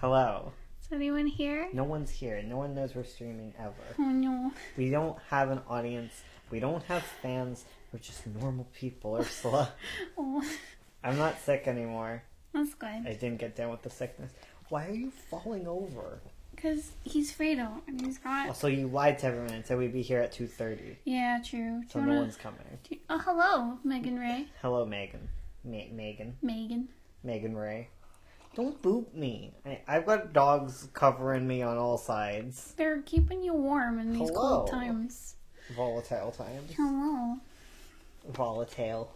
Hello. Is anyone here? No one's here. No one knows we're streaming ever. Oh no. We don't have an audience. We don't have fans. We're just normal people, Ursula. Oh, I'm not sick anymore. that's good. I didn't get down with the sickness. Why are you falling over? Because he's Fredo, and he's got... Also, you lied to everyone and said we'd be here at 2:30. Yeah, true. So no one's coming. Oh, hello, Megan Ray. Hello, Megan. Megan. Megan Ray. Don't boop me. I've got dogs covering me on all sides. They're keeping you warm in these Hello. cold times. Volatile times. Hello. Volatile.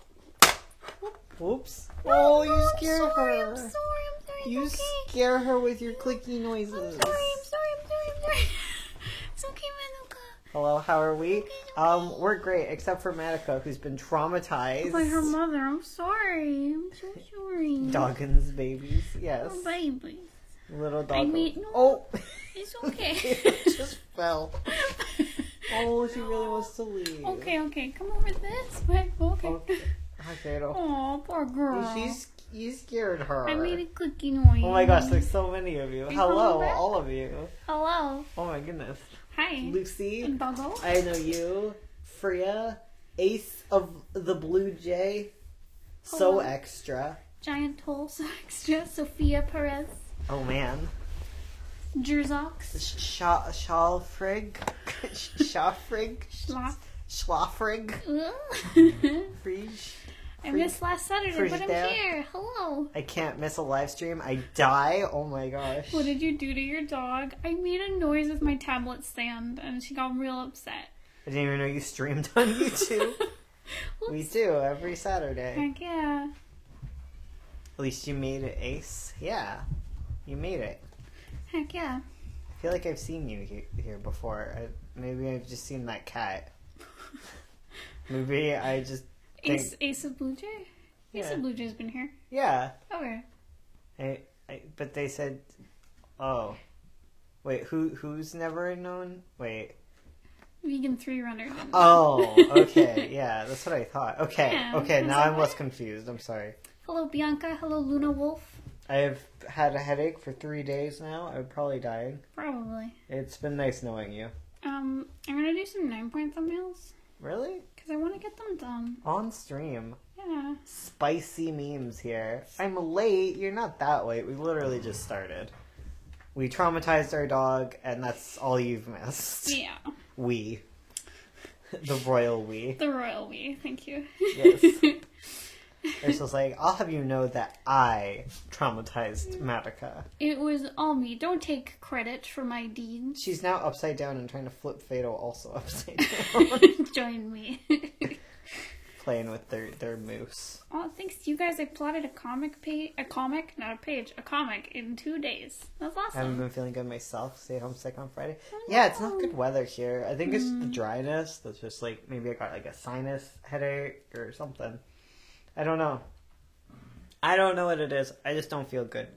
Whoops. Oh, you scared her. I'm sorry. You it's okay. scare her with your clicky noises. I'm sorry. It's okay, Manuka. Hello, how are we? We're great, except for Manuka, who's been traumatized. By her mother. I'm sorry. I'm so sorry. Doggins babies, yes. Oh, baby. Little dog. I mean, no, oh! it's okay. It just fell. Oh, she really wants to leave. Okay. Come over this way. Okay. Hi, Fatal. Oh, poor girl. You scared her. I made a clicky noise. Oh my gosh, there's so many of you. You Hello, coming back? all of you. Hello. Oh my goodness. Hi. Lucy. And Buggle. I know you. Freya. Ace of the Blue Jay. So Hello. extra. Giant Toll, so extra. Sophia Perez. Oh man. Jerzox. Shalfrig. Schafrig. Schlafrig. Frige. I missed last Saturday, but I'm Frigidaire. here. Hello. I can't miss a live stream. I die. Oh my gosh. What did you do to your dog? I made a noise with my tablet stand, and she got real upset. I didn't even know you streamed on YouTube. We do every Saturday. Heck yeah. At least you made it, Ace. Yeah, you made it. Heck yeah. I feel like I've seen you here before. Maybe I've just seen that cat. Maybe I just think... Ace of Blue Jay? Yeah. Ace of Blue Jay's been here. Yeah. Okay. But they said... Oh. Wait, who's never known? Wait. Vegan 3 runner. Oh, okay. Yeah, that's what I thought. Okay, Yeah, okay, now that's I'm okay. less confused. I'm sorry. Hello, Bianca. Hello, Luna Wolf. I've had a headache for 3 days now. I'm probably dying. Probably. It's been nice knowing you. I'm gonna do some 9-point thumbnails. Really? Because I want to get them done. On stream. Yeah. Spicy memes here. I'm late. You're not that late. We literally just started. We traumatized our dog, and that's all you've missed. Yeah. We. The royal we. The royal we. Thank you. Yes. It's just like, I'll have you know that I traumatized Madoka. It was all me. Don't take credit for my deeds. She's now upside down and trying to flip Fatal also upside down. Join me. Playing with their moose. Oh, thanks to you guys, I plotted a comic in 2 days. That's I haven't awesome. been feeling good myself. Stayed home sick on Friday. Oh, Yeah, it's no. not good weather here. I think it's the dryness. That's just like, maybe I got like a sinus headache or something. I don't know. I don't know what it is. I just don't feel good.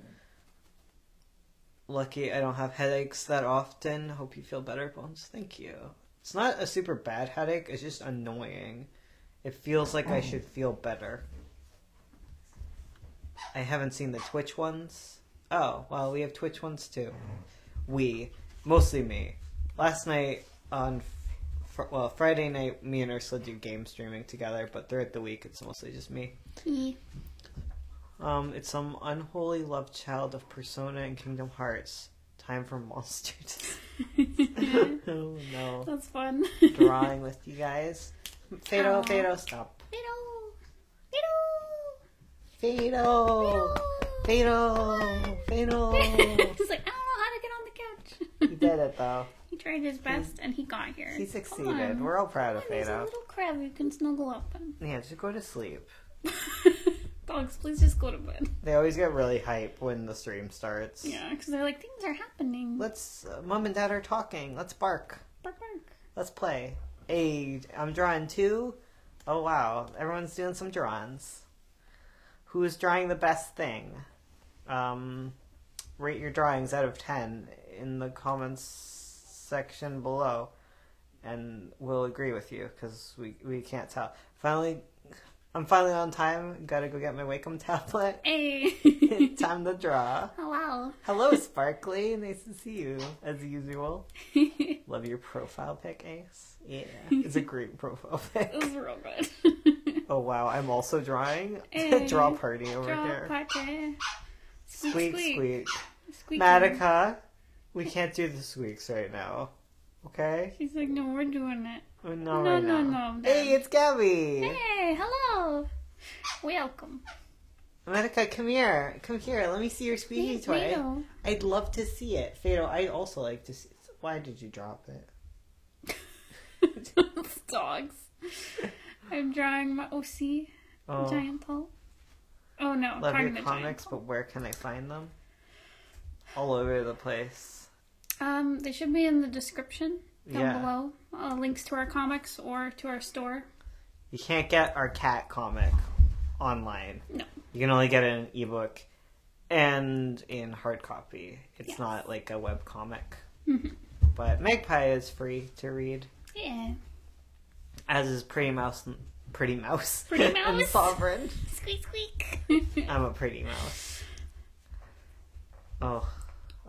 Lucky I don't have headaches that often. Hope you feel better, Bones. Thank you. It's not a super bad headache. It's just annoying. It feels like I should feel better. I haven't seen the Twitch ones. Oh, well, we have Twitch ones too. Mostly me. Last night on... Friday night, me and Ursula do game streaming together, but throughout the week, it's mostly just me. Yeah. It's some unholy love child of Persona and Kingdom Hearts. Time for Monster to... Oh, no. That's fun. Drawing with you guys. Fado, stop. Fado! He's like, I don't know how to get on the couch. He did it, though. He tried his best, and he got here. He succeeded. We're all proud of He's a Fado. little crab you can snuggle up in. Yeah, just go to sleep. Dogs, please just go to bed. They always get really hype when the stream starts. Yeah, because they're like, things are happening. Let's... Mom and Dad are talking. Let's bark. Bark, bark. Let's play. Hey, I'm drawing 2. Oh, wow. Everyone's doing some drawings. Who's drawing the best thing? Rate your drawings out of 10 in the comments section below. And we'll agree with you, because we can't tell. Finally I'm finally on time. Gotta go get my Wacom tablet. Hey. Time to draw. Hello. Hello, Sparkly. Nice to see you, as usual. Love your profile pic, Ace. Yeah, it's a great profile pic. It was real good. Oh, wow. I'm also drawing. Hey. Draw party over Draw here. party. Squeak, squeak. Squeaky. Madoka, we can't do the squeaks right now. Okay? She's like, no, we're doing it. No, No, right no, now. no, Hey, it's Gabby. Hey, hello. Welcome. Madoka, come here. Come here. Let me see your squeaky toy. Fado. I'd love to see it. Fado, I'd also like to see it. Why did you drop it? Dogs. I'm drawing my OC. Giant tall. Oh no, Love your the comics, but where can I find them? All over the place. They should be in the description down Yeah. below. Links to our comics or to our store. You can't get our cat comic online. No. You can only get it in ebook and in hard copy. It's not like a webcomic. Mm-hmm. But Magpie is free to read. Yeah. As is Pretty Mouse. Pretty and Mouse. Sovereign. Squeak squeak. I'm a pretty mouse. Oh.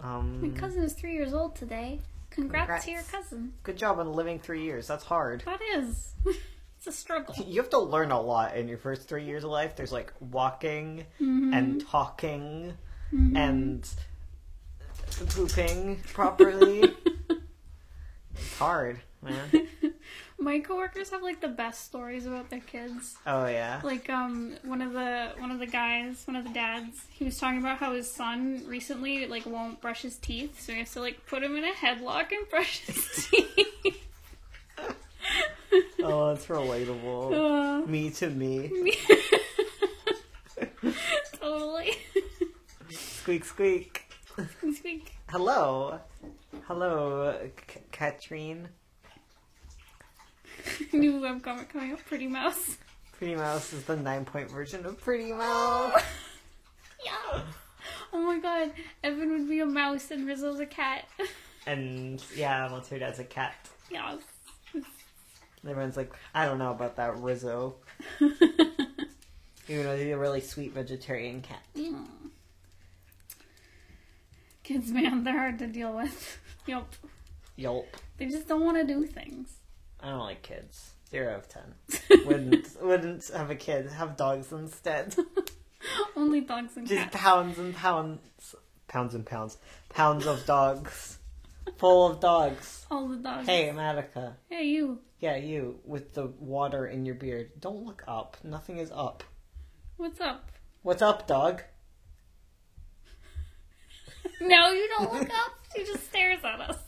My cousin is 3 years old today. Congrats to your cousin. Good job on living 3 years. That's hard. That is. It's a struggle. You have to learn a lot in your first 3 years of life. There's like walking and talking and pooping properly. It's hard, man. My coworkers have like the best stories about their kids. Oh yeah. Like one of the dads, he was talking about how his son recently like won't brush his teeth, so he has to like put him in a headlock and brush his teeth. Oh, it's relatable. Me to me. Totally. Squeak squeak. Squeak squeak. Hello. Hello, Katrine. New webcomic coming up, Pretty Mouse. Pretty Mouse is the 9-point version of Pretty Mouse. Yeah. Oh my god, Evan would be a mouse and Rizzo's a cat. And yeah, once her dad's a cat. Yes. Everyone's like, I don't know about that Rizzo. Even though he's a really sweet vegetarian cat. Yeah. Kids, man, they're hard to deal with. Yup. Yelp. They just don't want to do things. I don't like kids. 0 out of 10. Wouldn't have a kid. Have dogs instead. Only dogs and Just cats. pounds and pounds. Pounds and pounds. Pounds of dogs. Full of dogs. All the dogs. Hey, Madoka. Hey, you. Yeah, you. With the water in your beard. Don't look up. Nothing is up. What's up? What's up, dog? No, you don't look up. She just stares at us.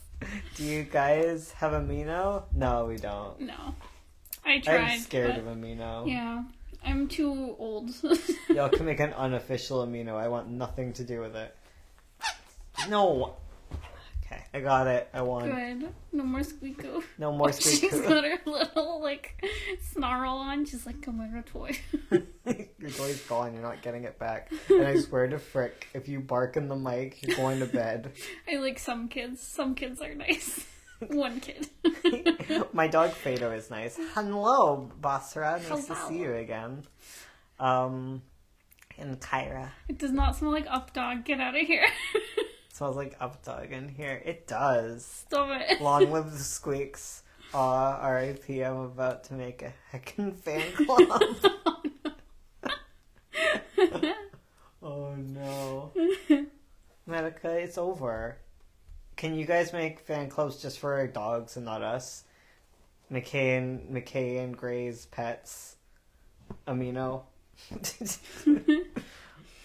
Do you guys have Amino? No, we don't. No. I tried. I'm scared but of Amino. yeah. I'm too old. Y'all can make an unofficial Amino. I want nothing to do with it. No. Okay, I got it. I won. Good. No more squeako. No more She's squeak. got her little, like, snarl on. She's like, come on, your toy. Your toy's gone. You're not getting it back. And I swear to frick, if you bark in the mic, you're going to bed. I like some kids. Some kids are nice. One kid. My dog Fado is nice. Hello, Basra. Nice to Hello. see you again. And Kyra. It does not smell like Up Dog. Get out of here. Smells like Updog in here. It does. Stop it. Long live the squeaks. Aw, R.I.P. I'm about to make a heckin' fan club. Oh no. Medica, it's over. Can you guys make fan clubs just for our dogs and not us? McKay and Gray's pets. Amino.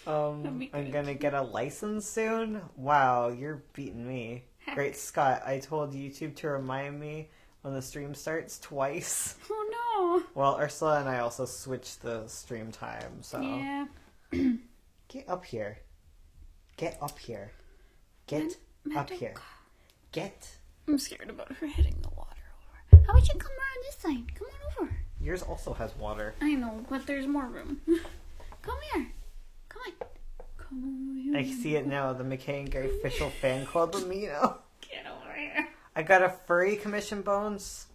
I'm gonna get a license soon. Wow, you're beating me. Heck. Great Scott, I told YouTube to remind me when the stream starts twice. Oh Well, Ursula and I also switched the stream time, so... no. Yeah. Get up here. Get up here. Get up here. Get... I'm scared about her hitting the water over. How about you come around this side? Come on over. Yours also has water. I know, but there's more room. Come here. Come on. Come on. I see it now, the McKay and Gray official fan club Amino. Get over here. I got a furry commission, Bones.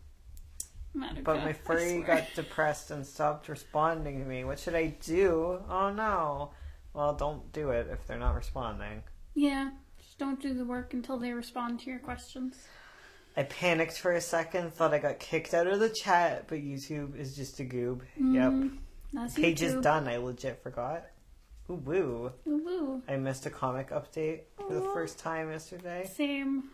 Madoka, But my I furry swear. got depressed and stopped responding to me. What should I do? Oh no. Well, don't do it if they're not responding. Yeah, just don't do the work until they respond to your questions. I panicked for a second, thought I got kicked out of the chat, but YouTube is just a goob. Yep. That's Page is YouTube. done, I legit forgot. Ooh, woo. Woo-woo. I missed a comic update for the first time yesterday. Same.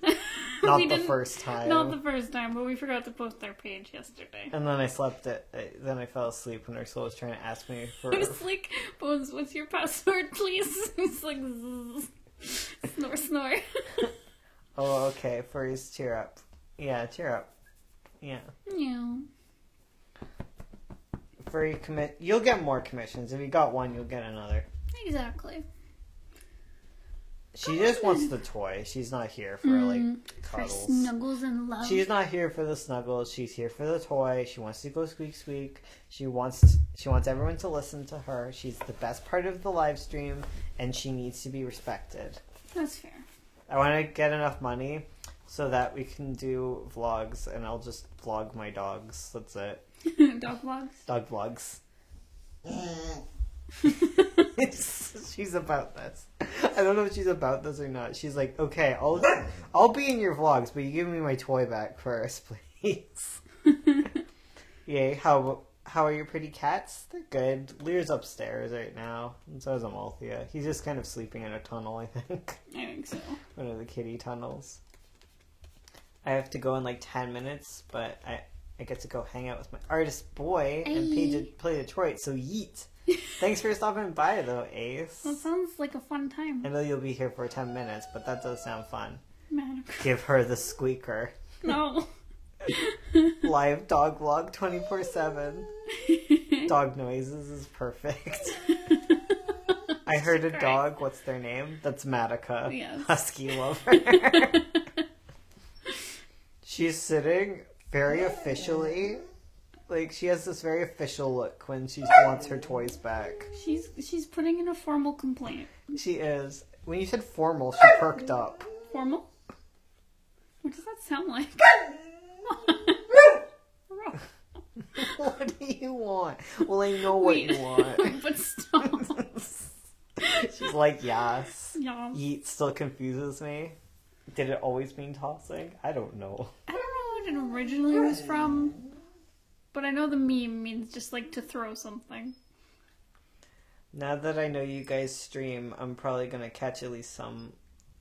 Not We the didn't- first time. Not the first time, but we forgot to post our page yesterday. And then I slept it. Then I fell asleep when Ursula was trying to ask me for. I was like, Bones, what's your password, please? It's like, zzz. Snore, snore. Oh, okay. Furries, cheer up. Yeah, cheer up. Yeah. Yeah. Furry commit. You'll get more commissions. If you got one, you'll get another. Exactly. She just wants the toy. She's not here for like For cuddles. snuggles and love. She's not here for the snuggles. She's here for the toy. She wants to go squeak squeak. She wants everyone to listen to her. She's the best part of the live stream, and she needs to be respected. That's fair. I want to get enough money so that we can do vlogs, and I'll just vlog my dogs. That's it. Dog vlogs. Dog vlogs. She's about this. I don't know if she's about this or not. She's like, okay, I'll be in your vlogs, but you give me my toy back first, please. Yay. How are your pretty cats? They're good. Lear's upstairs right now, and so is Amalthea. He's just kind of sleeping in a tunnel, I think. I think so. One of the kitty tunnels. I have to go in like 10 minutes, but I get to go hang out with my artist boy and play Detroit, so yeet. Thanks for stopping by, though, Ace. That sounds like a fun time. I know you'll be here for 10 minutes, but that does sound fun. Man. Give her the squeaker. No. Live dog vlog 24/7. Dog noises is perfect. I heard a dog. What's their name? That's Madoka. Yes. Husky lover. She's sitting very officially. Like, she has this very official look when she wants her toys back. She's putting in a formal complaint. She is. When you said formal, she perked up. Formal? What does that sound like? What do you want? Well, I know what you want. But stop. She's like, yes. Yeah. Yeet still confuses me. Did it always mean tossing? I don't know. I don't know what it originally was from, but I know the meme means just like to throw something. Now that I know you guys stream, I'm probably going to catch at least some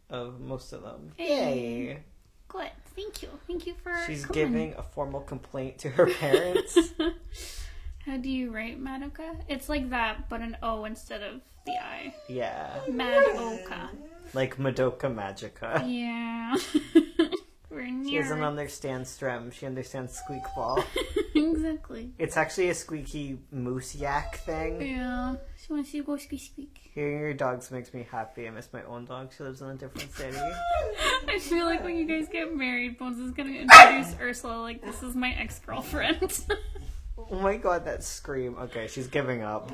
of most of them. Hey. Yay! Good. Thank you. Thank you for She's coming. giving a formal complaint to her parents. How do you write Madoka? It's like that, but an O instead of the I. Yeah. Madoka. Like Madoka Magica. Yeah. We're She near. doesn't understand Strem. She understands Squeakball. Exactly. It's actually a squeaky moose yak thing. Yeah. She wants you to go squeak squeak. Hearing your dogs makes me happy. I miss my own dog. She lives in a different city. I feel like when you guys get married, Bones is gonna introduce Ursula like this is my ex-girlfriend. Oh my god, that scream. Okay, she's giving up.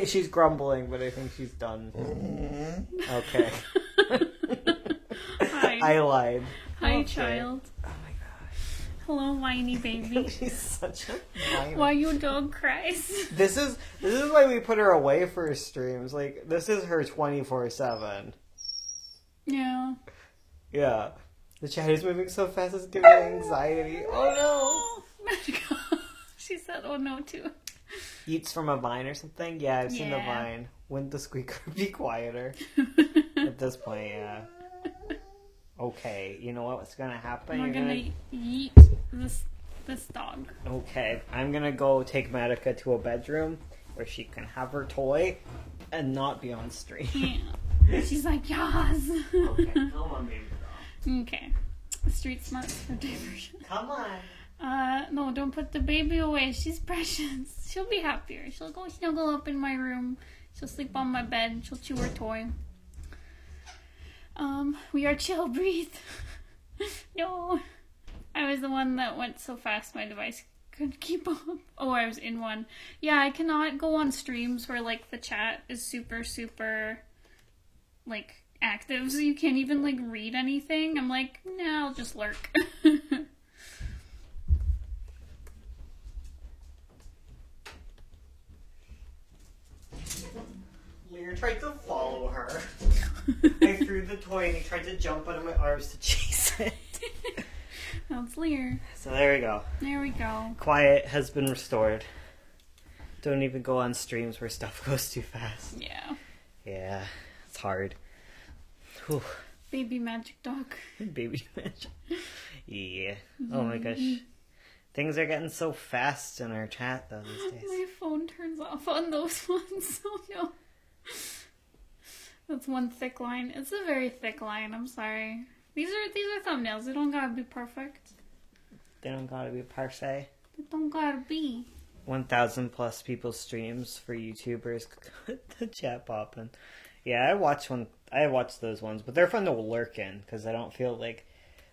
She's grumbling, but I think she's done. Okay. Hi. I lied. Hi, Okay. child. Oh my gosh. Hello, whiny baby. She's such a whiner. Why your dog cries? This is why we put her away for streams. Like, this is her 24/7. Yeah. Yeah. The chat is moving so fast it's giving me anxiety. Oh Magical. She said, "Oh no," too. no. Eats from a vine or something? Yeah, I've seen the Yeah. vine. Wouldn't the squeaker be quieter? At this point, yeah. Okay, you know what's gonna happen? We're You're gonna yeet this dog. Okay, I'm gonna go take Madoka to a bedroom where she can have her toy and not be on stream. Yeah. She's like, "Yas." Okay, come on, baby girl. Okay. Street smarts for diversion. Come on. No, don't put the baby away. She's precious. She'll be happier. She'll go snuggle up in my room. She'll sleep on my bed. She'll chew her toy. We are chill. Breathe. No. I was the one that went so fast my device couldn't keep up. Oh, I was in one. Yeah, I cannot go on streams where, like, the chat is super, super, like, active, so you can't even, like, read anything. I'm like, nah, I'll just lurk. the toy and he tried to jump out of my arms to chase it. That's Lear. So there we go. There we go. Quiet has been restored. Don't even go on streams where stuff goes too fast. Yeah. Yeah, it's hard. Whew. Baby magic dog. Baby magic. Yeah. Oh my gosh. Things are getting so fast in our chat though these days. My phone turns off on those ones. Oh no. That's one thick line. It's a very thick line. I'm sorry. These are thumbnails. They don't gotta be perfect. They don't gotta be parfait. They don't gotta be. 1,000 plus people's streams for YouTubers. The chat popping. Yeah, I watch those ones, but they're fun to lurk in because I don't feel like.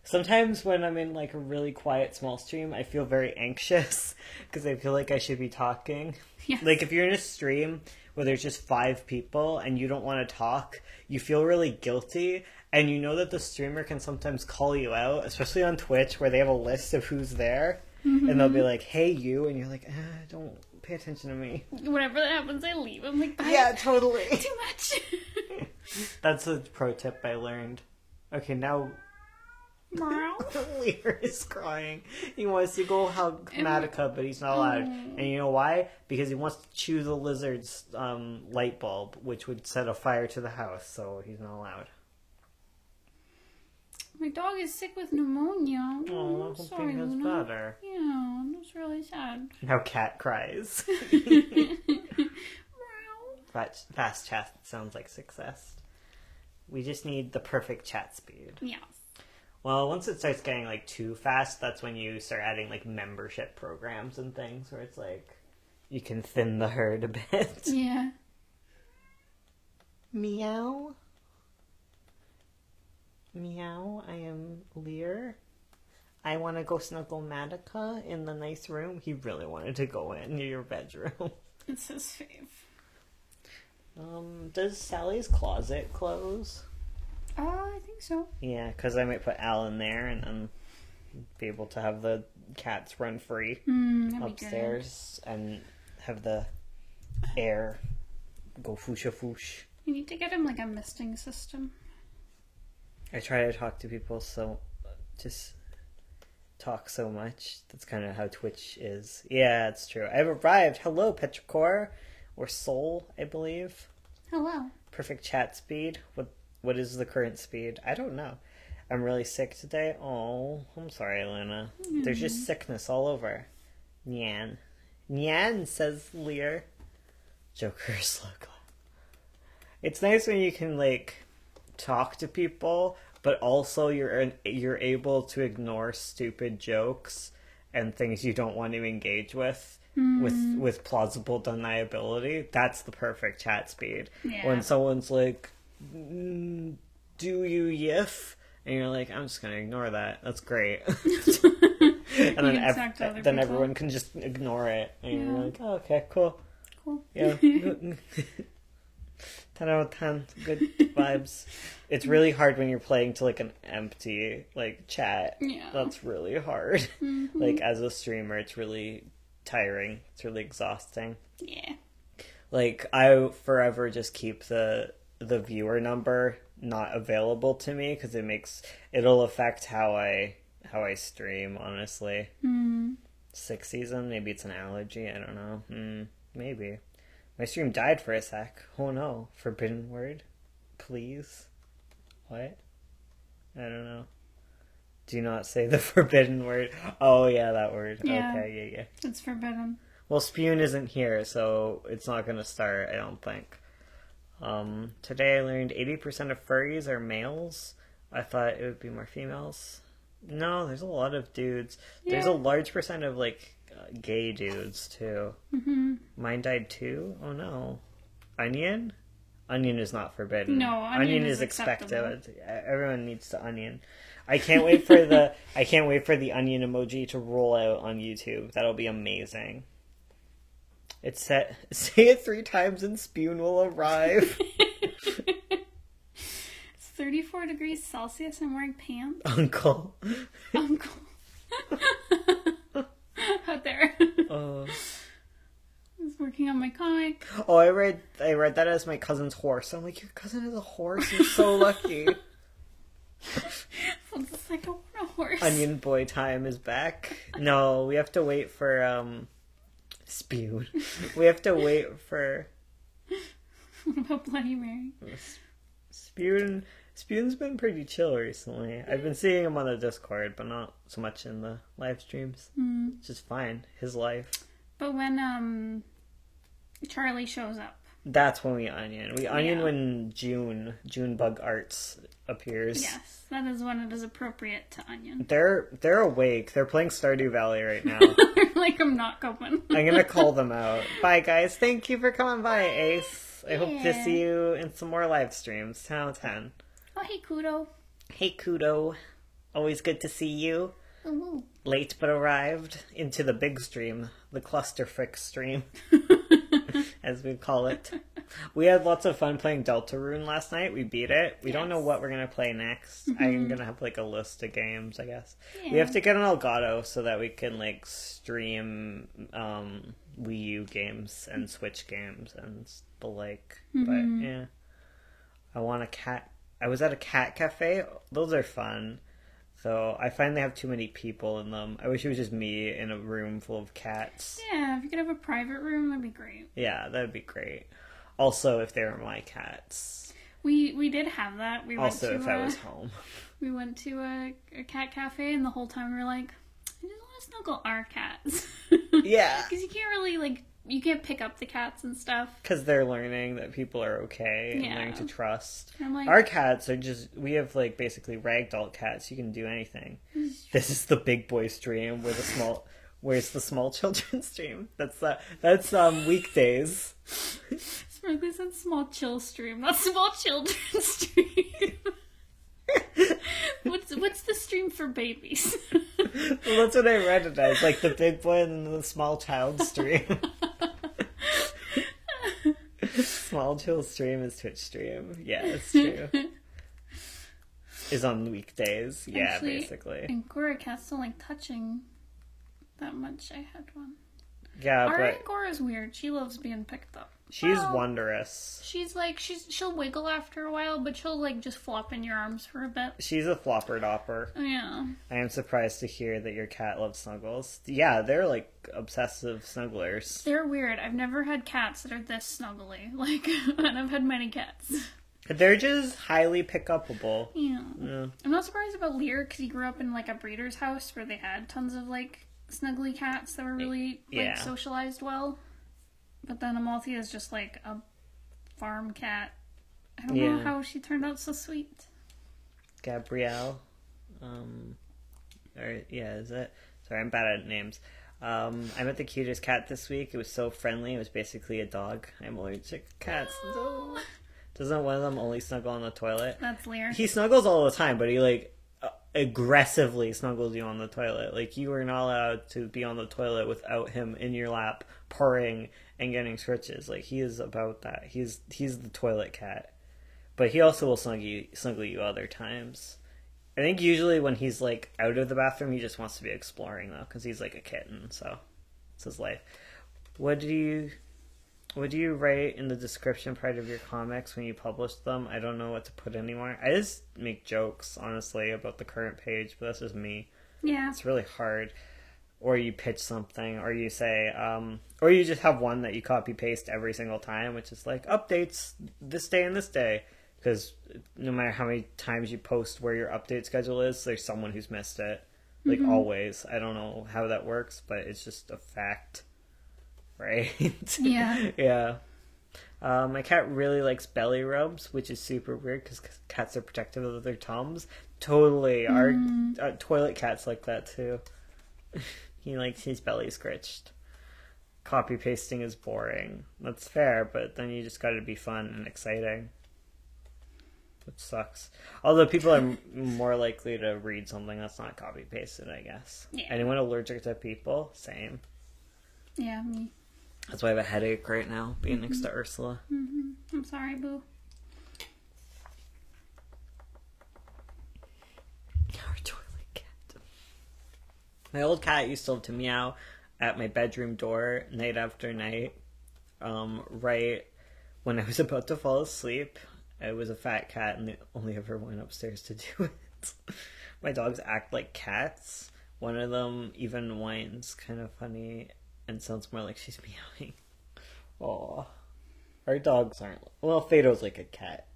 Sometimes when I'm in like a really quiet small stream, I feel very anxious because I feel like I should be talking. Yes. Like if you're in a stream where there's just 5 people and you don't want to talk, you feel really guilty. And you know that the streamer can sometimes call you out, especially on Twitch where they have a list of who's there. Mm-hmm. And they'll be like, hey, you. And you're like, don't pay attention to me. Whenever that happens, I leave. I'm like, bye. Yeah, totally. Too much. That's a pro tip I learned. Okay, now... Lear is crying. He wants to go hug Madoka, but he's not allowed. And you know why? Because he wants to chew the lizard's light bulb, which would set a fire to the house, so he's not allowed. My dog is sick with pneumonia. Oh, I hope he gets better. Yeah, that's really sad. Now Cat cries. Fast chat sounds like success. We just need the perfect chat speed. Yes. Well, once it starts getting like too fast, that's when you start adding like membership programs and things where it's like you can thin the herd a bit. Yeah. Meow. Meow, I am Lear. I want to go snuggle Madoka in the nice room. He really wanted to go in your bedroom. It's his fave. Does Sally's closet close? I think so. Yeah, because I might put Al in there and then be able to have the cats run free upstairs and have the air go foosha foosh. You need to get him like a misting system. I try to talk to people just talk so much. That's kind of how Twitch is. Yeah, it's true. I've arrived. Hello, Petrichor. Or Soul, I believe. Hello. Perfect chat speed. What is the current speed? I don't know. I'm really sick today. Oh, I'm sorry, Luna. There's just sickness all over. Nyan. Nyan, says Lear. Joker's look. It's nice when you can, like, talk to people, but also you're able to ignore stupid jokes and things you don't want to engage with with plausible deniability. That's the perfect chat speed. Yeah. When someone's like, do you yiff? And you're like, I'm just gonna ignore that. That's great. And then everyone can just ignore it. And you're like, oh, okay, cool. Yeah. 10 out of 10. Good vibes. It's really hard when you're playing to like an empty like chat. Yeah. That's really hard. Mm-hmm. Like as a streamer, it's really tiring. It's really exhausting. Yeah. Like I forever just keep the viewer number not available to me because it'll affect how I stream, honestly. 6th season, maybe it's an allergy, I don't know. Maybe. My stream died for a sec. Oh no. Forbidden word? Please? What? I don't know. Do not say the forbidden word. Oh yeah, that word. Yeah, okay, yeah. It's forbidden. Well, Spoon isn't here, so it's not going to start, I don't think. Today I learned 80% of furries are males. I thought it would be more females. No, there's a lot of dudes. Yeah. There's a large percent of, like, gay dudes, too. Mm-hmm. Mine died, too? Oh, no. Onion? Onion is not forbidden. No, onion is expected. Everyone needs to onion. I can't wait for the onion emoji to roll out on YouTube. That'll be amazing. It's set. Say it 3 times and Spoon will arrive. It's 34 degrees Celsius. I'm wearing pants. Uncle. Out there. I was working on my comic. Oh, I read that as my cousin's horse. I'm like, your cousin is a horse? You're so lucky. It's just like I want a horse. Onion Boy time is back. No, we have to wait for Spewed. We have to wait for What about Bloody Mary? Spewed's been pretty chill recently. I've been seeing him on the Discord, but not so much in the live streams. It's just fine. His life. But when Charlie shows up. That's when we onion. We onion when Junebug Arts appears. Yes, that is when it is appropriate to onion. They're awake. They're playing Stardew Valley right now. Like, I'm not coming. I'm gonna call them out. Bye, guys. Thank you for coming by, Ace. I hope to see you in some more live streams. 10 out of 10. Oh, hey, Kudo. Hey, Kudo. Always good to see you. Ooh. Late but arrived into the big stream. The cluster frick stream. As we call it. We had lots of fun playing Deltarune last night. We beat it. We don't know what we're going to play next. I'm going to have like a list of games, I guess. Yeah. We have to get an Elgato so that we can like stream Wii U games and Switch games and the like. But yeah. I want a cat. I was at a cat cafe. Those are fun. So I find they have too many people in them. I wish it was just me in a room full of cats. Yeah, if you could have a private room, that'd be great. Yeah, that'd be great. Also, if they were my cats. We did have that. We went also, to if I was home. We went to a cat cafe, and the whole time we were like, I just want to snuggle our cats. Yeah. Because you can't really, like, you can't pick up the cats and stuff. Because they're learning that people are okay and learning to trust. Like, our cats are just, we have like basically ragdoll cats. You can do anything. This is the big boy stream where where's the small children stream? That's weekdays. Sparkly said small chill stream, not small children stream. What's the stream for babies? Well, that's what I read it as, like the big boy and the small child stream. Small chill stream is Twitch stream. Yeah, it's true. Is on weekdays. Yeah, actually, basically. And Cora cats don't like touching that much. I had one. Yeah, Our but Cora's weird. She loves being picked up. She's wondrous. She's like she'll wiggle after a while, but she'll like just flop in your arms for a bit. She's a flopper dopper. Yeah. I am surprised to hear that your cat loves snuggles. Yeah, they're like obsessive snugglers. They're weird. I've never had cats that are this snuggly. Like, and I've had many cats. They're just highly pick-upable. Yeah. I'm not surprised about Lear because he grew up in like a breeder's house where they had tons of like snuggly cats that were really like socialized well. But then Amalthea is just like a farm cat. I don't know how she turned out so sweet. Gabrielle. Is it? Sorry, I'm bad at names. I met the cutest cat this week. It was so friendly. It was basically a dog. I'm allergic to cats. No. Doesn't one of them only snuggle on the toilet? That's Lear. He snuggles all the time, but he like aggressively snuggles you on the toilet. Like you are not allowed to be on the toilet without him in your lap, purring and getting scritches. Like he is about that. He's the toilet cat, but he also will snuggle you other times. I think usually when he's like out of the bathroom, he just wants to be exploring though, because he's like a kitten. So it's his life. What do you write in the description part of your comics when you publish them? I don't know what to put anymore. I just make jokes, honestly, about the current page, but that's just me. Yeah. It's really hard. Or you pitch something, or you say, or you just have one that you copy paste every single time, which is like, updates this day and this day. Because no matter how many times you post where your update schedule is, there's someone who's missed it. Like, always. I don't know how that works, but it's just a fact. Right? Yeah. Yeah. My cat really likes belly rubs, which is super weird because cats are protective of their tums. Totally. Our toilet cat's like that too. He likes his belly scratched. Copy pasting is boring. That's fair, but then you just gotta be fun and exciting. Which sucks. Although people are more likely to read something that's not copy pasted, I guess. Yeah. Anyone allergic to people? Same. Yeah, me. That's why I have a headache right now, being next to Ursula. I'm sorry, boo. Our toilet cat. My old cat used to love to meow at my bedroom door night after night. Right when I was about to fall asleep. It was a fat cat, and they only ever went upstairs to do it. My dogs act like cats. One of them even whines kind of funny and sounds more like she's meowing. Aw. Our dogs aren't... Well, Fado's like a cat.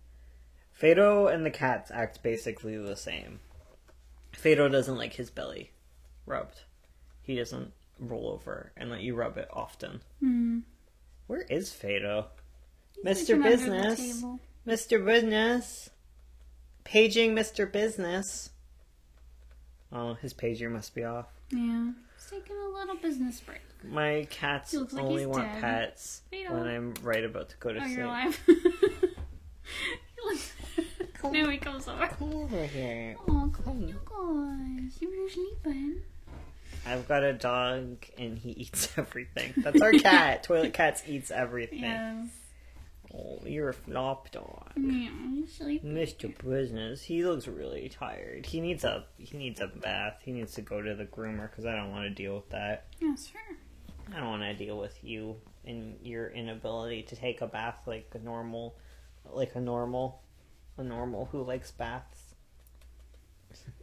Fado and the cats act basically the same. Fado doesn't like his belly rubbed. He doesn't roll over and let you rub it often. Where is Fado? Mr. Business. Mr. Business. Paging Mr. Business. Oh, his pager must be off. Yeah. He's taking a little business break. My cats like only he's want dead. pets when I'm right about to go to sleep. You're alive. Now he comes over. Come over here. Oh, come you guys. You were sleeping. I've got a dog and he eats everything. That's our cat. Toilet Cats eats everything. Yes. Oh, you're a flop dog. Yeah, he's sleeping. Mr. Business. He looks really tired. He needs a bath. He needs to go to the groomer because I don't want to deal with that. Yes, sure. I don't want to deal with you and your inability to take a bath like a normal who likes baths.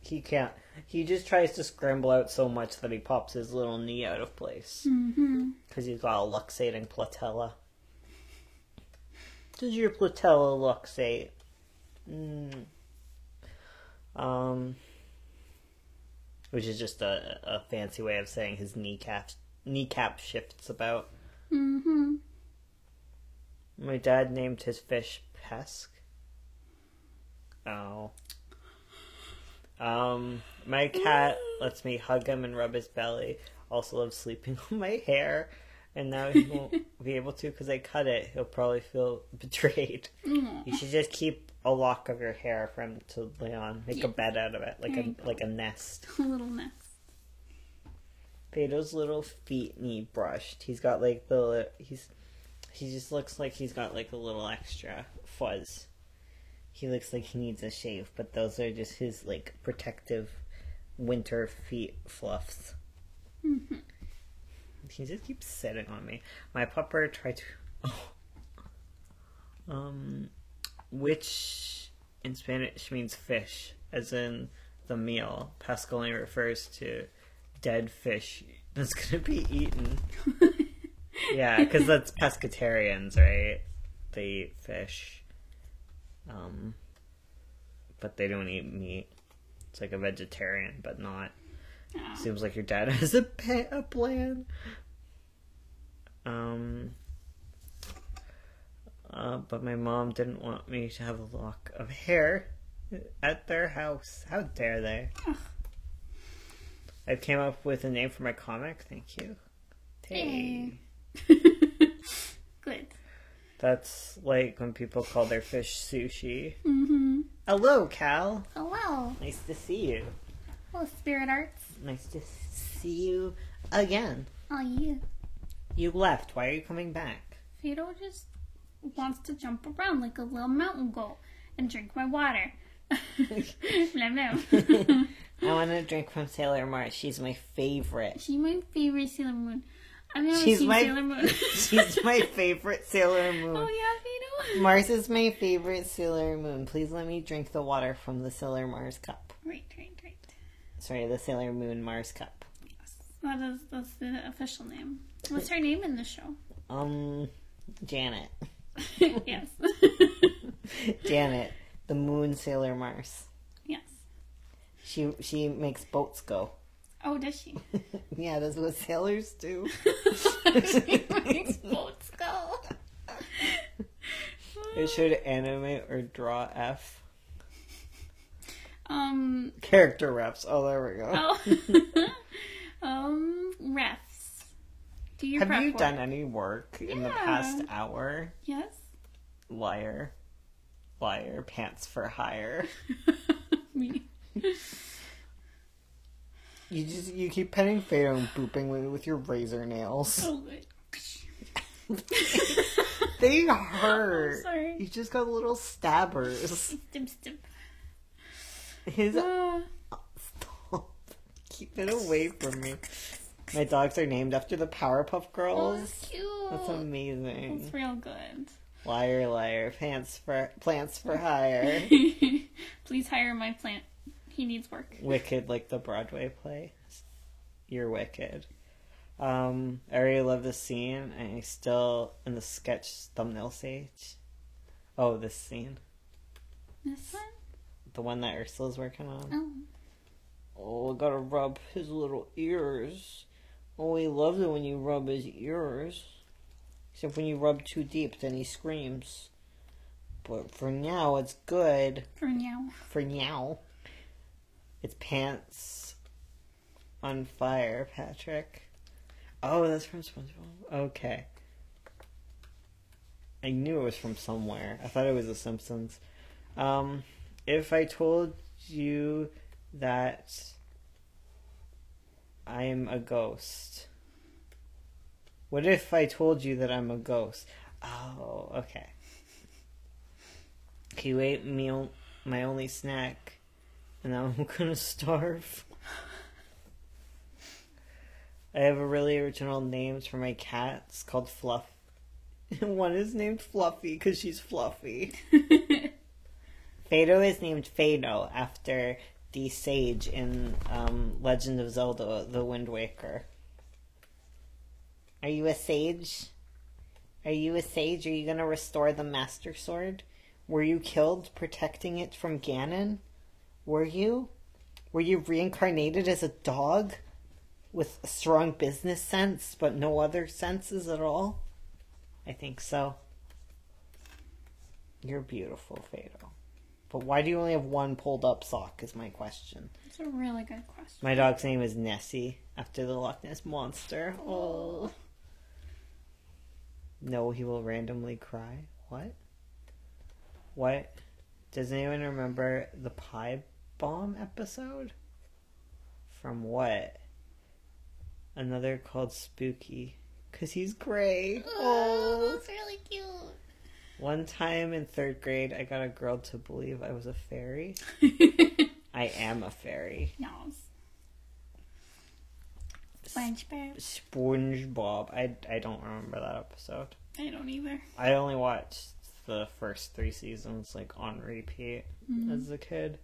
He can't. He just tries to scramble out so much that he pops his little knee out of place. Because he's got a luxating patella. Does your patella luxate? Which is just a fancy way of saying his kneecap shifts about. My dad named his fish Pesk. Oh. My cat lets me hug him and rub his belly. Also loves sleeping on my hair. And now he won't be able to because I cut it. He'll probably feel betrayed. You should just keep a lock of your hair for him to lay on. Make a bed out of it, like a nest. A little nest. Fado's little feet need brushed. He's got he just looks like he's got like a little extra fuzz. He looks like he needs a shave, but those are just his like protective winter feet fluffs. He just keeps sitting on me. My pupper tried to... which in Spanish means fish, as in the meal. Pesk only refers to dead fish that's going to be eaten. Yeah, because that's pescatarians, right? They eat fish. But they don't eat meat. It's like a vegetarian, but not. Oh. Seems like your dad has a plan. But my mom didn't want me to have a lock of hair at their house. How dare they? Ugh. I came up with a name for my comic. Thank you. Hey. Good. That's like when people call their fish sushi. Hello, Cal. Hello. Nice to see you. Hello, Spirit Arts. Nice to see you again. Oh, yeah. You left. Why are you coming back? Fido just wants to jump around like a little mountain goat and drink my water. Blam, blam. I want to drink from Sailor Mars. She's my favorite. She's my favorite Sailor Moon. I've never She's seen Sailor Moon. She's my favorite Sailor Moon. Oh, yeah, Fido. Mars is my favorite Sailor Moon. Please let me drink the water from the Sailor Mars cup. Right. Sorry, the Sailor Moon Mars cup. Yes. That's the official name. What's her name in the show? Janet. Yes. Janet, the Moon Sailor Mars. Yes. She makes boats go. Oh, does she? Yeah, that's what sailors do. She makes boats go. It should animate or draw F. Character refs. Oh, there we go. Refs. Do your Have prep you work. done any work in the past hour? Yes. Liar. Pants for hire. Me. You keep petting Fado and booping with your razor nails. Oh, good. They hurt. Oh, sorry. You just got little stabbers. Stim. His stop. Keep it away from me. My dogs are named after the Powerpuff Girls. Oh, that's cute. That's amazing. That's real good. Liar, plants for hire. Please hire my plant He needs work. Wicked, like the Broadway play. You're wicked. I already love this scene, and he's still in the sketch thumbnail stage. Oh, this scene. This one? The one that Ursula's working on. Oh. Oh, I gotta rub his little ears. Oh, he loves it when you rub his ears. Except when you rub too deep, then he screams. But for now, it's good. For now. For now. It's pants on fire, Patrick. Oh, that's from SpongeBob. Okay. I knew it was from somewhere. I thought it was The Simpsons. If I told you that I'm a ghost. What if I told you that I'm a ghost? Oh, okay. You ate my only snack, and now I'm gonna starve. I have a really original names for my cats called Fluff. One is named Fluffy because she's fluffy. Fado is named Fado after the sage in Legend of Zelda: The Wind Waker. Are you a sage? Are you a sage? Are you gonna restore the Master Sword? Were you killed protecting it from Ganon? Were you? Were you reincarnated as a dog with a strong business sense but no other senses at all? I think so. You're beautiful, Fado. But why do you only have one pulled up sock is my question. That's a really good question. My dog's name is Nessie, after the Loch Ness Monster. Oh. No, he will randomly cry. What? What? Does anyone remember the pie bomb episode? From what? Another called Spooky. Because he's gray. Oh, that's really cute. One time in 3rd grade, I got a girl to believe I was a fairy. I am a fairy. No. SpongeBob. SpongeBob. I don't remember that episode. I don't either. I only watched the first 3 seasons, like, on repeat as a kid.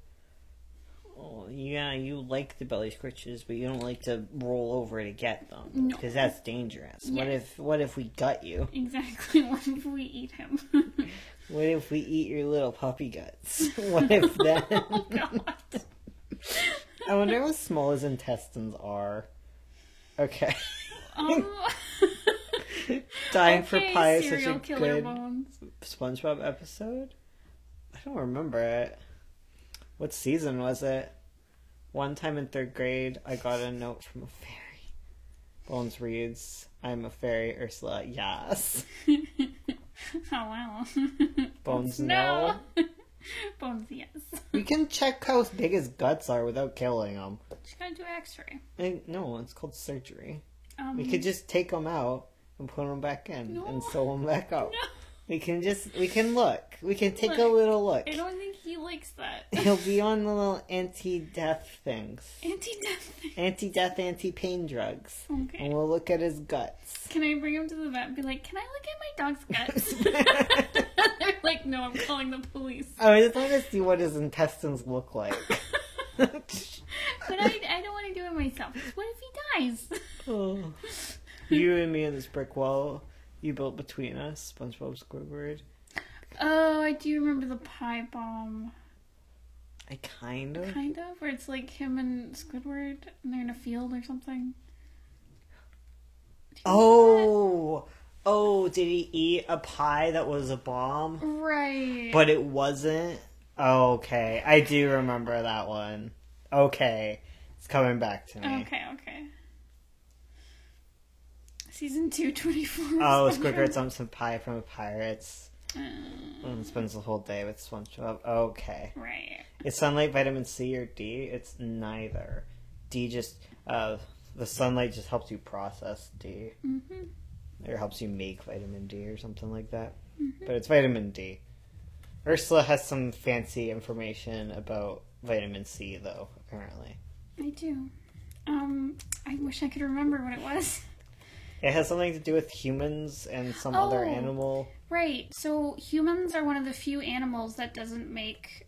Oh, yeah, you like the belly scritches, but you don't like to roll over to get them. No. Because that's dangerous. Yes. What if we gut you? Exactly. What if we eat him? What if we eat your little puppy guts? What if that... Oh, God. I wonder how small his intestines are. Okay. Dying for Pie is such a good bones. SpongeBob episode. I don't remember it. What season was it? One time in 3rd grade, I got a note from a fairy. Bones reads, "I'm a fairy, Ursula." Yes. Oh, wow. Bones, no. Bones, yes. We can check how big his guts are without killing him. Just gotta do an x-ray. No, it's called surgery. We could just take them out and put them back in and sew them back up. No. We can look. We can take a little look. I don't think he likes that. He'll be on the little anti-death things. Anti-death thing. Anti-death, anti-pain drugs. Okay. And we'll look at his guts. Can I bring him to the vet and be like, can I look at my dog's guts? They're like, no, I'm calling the police. I just want to see what his intestines look like. But I don't want to do it myself. What if he dies? Oh. You and me and this brick wall you built between us, SpongeBob Squidward. Oh, I do remember the pie bomb. I kind of. Kind of, where it's like him and Squidward, and they're in a field or something. Oh, did he eat a pie that was a bomb? Right. But it wasn't? Okay, I do remember that one. Okay, it's coming back to me. Okay. Season 2, 24. Oh, Squidward's on some pie from a pirate's. And spends the whole day with SpongeBob. Okay. Right. Is sunlight vitamin C or D? It's neither. D just, the sunlight just helps you process D. Mm-hmm. Or helps you make vitamin D or something like that. Mm-hmm. But it's vitamin D. Ursula has some fancy information about vitamin C, though, apparently. I do. I wish I could remember what it was. It has something to do with humans and some other animal. Right. So humans are one of the few animals that doesn't make,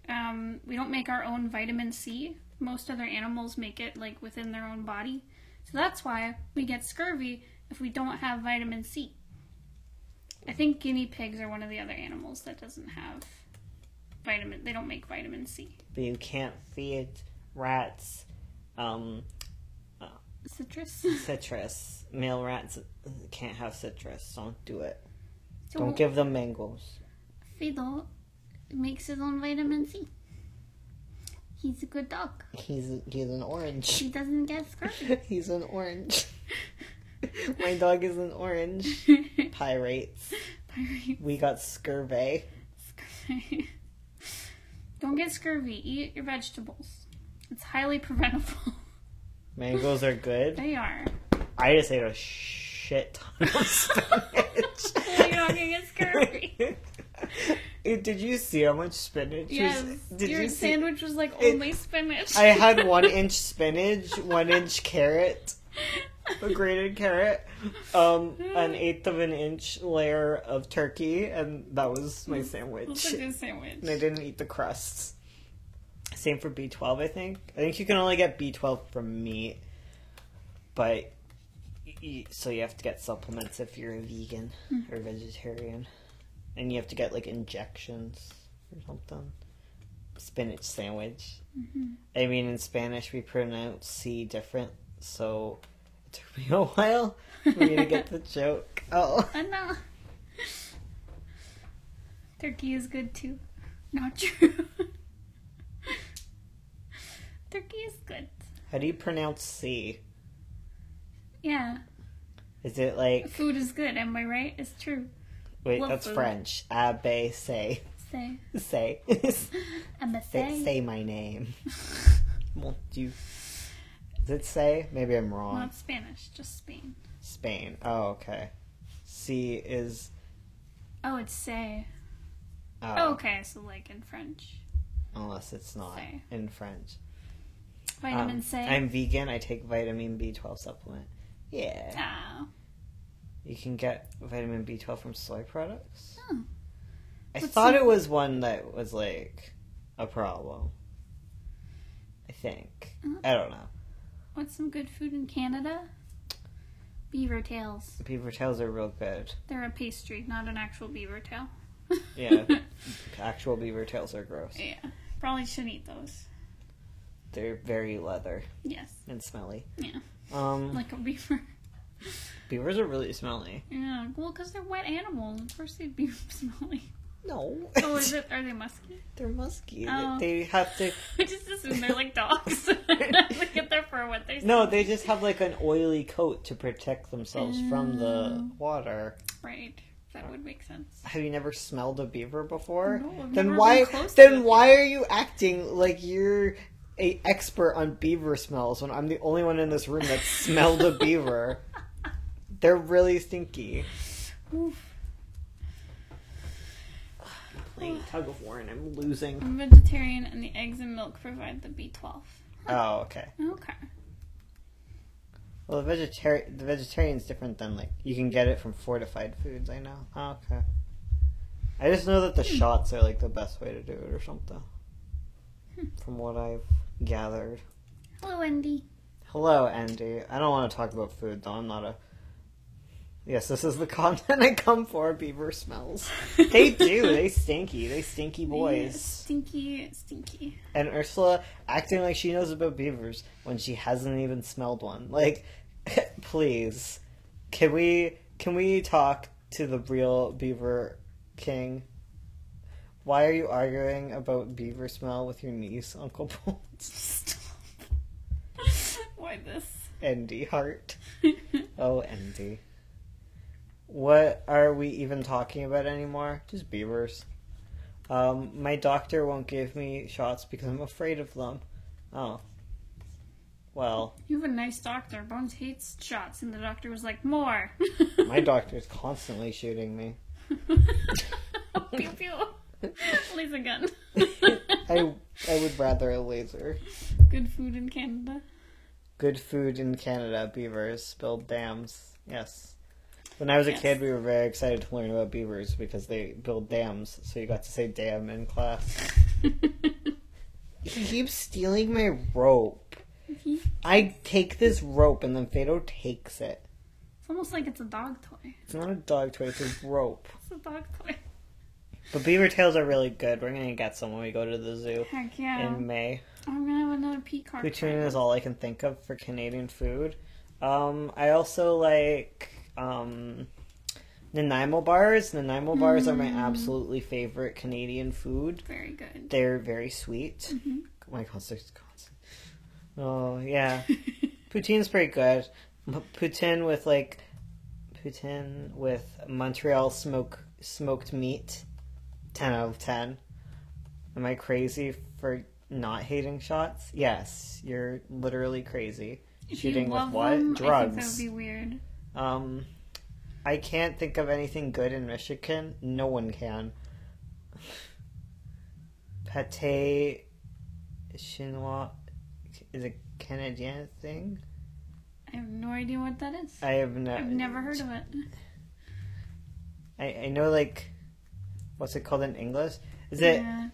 we don't make our own vitamin C. Most other animals make it like within their own body. So that's why we get scurvy if we don't have vitamin C. I think guinea pigs are one of the other animals that doesn't have they don't make vitamin C. But you can't feed rats, citrus. Male rats can't have citrus. Don't do it. So don't give them mangoes. Fiddle makes his own vitamin C. He's a good dog. He's an orange. He doesn't get scurvy. He's an orange. My dog is an orange. Pirates. We got scurvy. Don't get scurvy. Eat your vegetables. It's highly preventable. Mangoes are good. They are. I just ate a shit ton of spinach. You're not gonna get scurvy. Did you see how much spinach? Yes. Your sandwich was like only spinach. I had 1 inch spinach, 1 inch carrot, a grated carrot, an eighth of an inch layer of turkey, and that was my sandwich. That's a good sandwich. And I didn't eat the crusts. Same for B12, I think. I think you can only get B12 from meat, but so you have to get supplements if you're a vegan or vegetarian. And you have to get, like, injections or something. Spinach sandwich. Mm-hmm. I mean, in Spanish, we pronounce C different, so it took me a while for me to get the joke. Oh. I know. Turkey is good, too. Not true. Turkey is good. How do you pronounce C? Yeah. Is it like... Food is good, am I right? It's true. Wait, that's food. French. Abe, say. Say. Say. Say my name. Won't you... Does it say? Maybe I'm wrong. Well, it's Spanish. Just Spain. Spain. Oh, okay. C is... Oh, it's say. Oh, okay. So, like, in French. Unless it's not say. In French. Vitamin C. I'm vegan. I take vitamin B12 supplement. Yeah. Oh. You can get vitamin B12 from soy products? Oh. I thought it was one that was, like, a problem. I think. I don't know. What's some good food in Canada? Beaver tails. Beaver tails are real good. They're a pastry, not an actual beaver tail. Yeah. Actual beaver tails are gross. Yeah. Probably shouldn't eat those. They're very leather. Yes. And smelly. Yeah. Like a beaver. Beavers are really smelly. Yeah, well, because they're wet animals. Of course they'd be smelly. No. Oh, is it? Are they musky? They're musky. Oh. They have to... I just assume they're like dogs. They get their fur wet. No, they just have like an oily coat to protect themselves from the water. Right. That would make sense. Have you never smelled a beaver before? No, I've then never why? been close Then to why are you acting like you're an expert on beaver smells when I'm the only one in this room that smelled a beaver? They're really stinky. Oof. Playing tug of war and I'm losing. I'm vegetarian and the eggs and milk provide the B12. Oh, okay. Okay. Well, the vegetarian's different than, like, you can get it from fortified foods, I know. Oh, okay. I just know that the shots are, like, the best way to do it or something. From what I've gathered. Hello, Andy. Hello, Andy. I don't want to talk about food, though. I'm not a... Yes, this is the content I come for, beaver smells. They do. They stinky. They stinky boys. Yeah, stinky. And Ursula acting like she knows about beavers when she hasn't even smelled one. Like, please. Can we talk to the real beaver king? Why are you arguing about beaver smell with your niece, Uncle Bones? Why this? Andy Hart. Oh, Andy. What are we even talking about anymore? Just beavers. My doctor won't give me shots because I'm afraid of them. Oh. Well. You have a nice doctor. Bones hates shots, and the doctor was like, more. My doctor's constantly shooting me. Pew pew. Laser gun. I would rather a laser. Good food in Canada. Good food in Canada. Beavers build dams. Yes. When I was a Yes. kid, we were very excited to learn about beavers because they build dams, so you got to say dam in class. He keeps stealing my rope. I take this rope and then Fado takes it. It's almost like it's a dog toy. It's not a dog toy, it's a rope. It's a dog toy. But beaver tails are really good. We're gonna get some when we go to the zoo Heck yeah. in May. I'm gonna have another peacock. Poutine is all I can think of for Canadian food. I also like Nanaimo bars. Nanaimo bars are my absolutely favorite Canadian food. Very good. They're very sweet. Mm-hmm. Oh my god, there's constant. Oh yeah, poutine's pretty good. Poutine with Montreal smoked meat. 10 out of 10. Am I crazy for not hating shots? Yes, you're literally crazy. If Shooting you with love what? them, Drugs. I think that would be weird. I can't think of anything good in Michigan. No one can. Pâté chinois is a Canadian thing? I have no idea what that is. I've never heard of it. I know, like, what's it called in English? Is it, Yeah.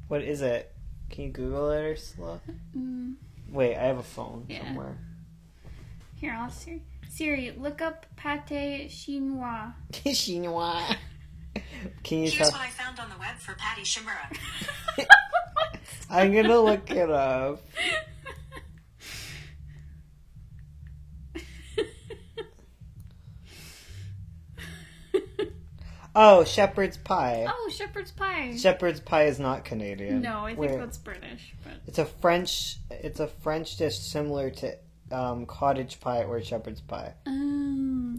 what is it? Can you Google it or slow? Wait, I have a phone somewhere. Here, I'll Siri. Siri, look up pâté chinois. Chinois. Can you Here's tell? what I found on the web for Patty Shimura. I'm gonna look it up. Oh, shepherd's pie. Oh, shepherd's pie. Shepherd's pie is not Canadian. No, I think that's British. But It's a French dish similar to cottage pie or shepherd's pie.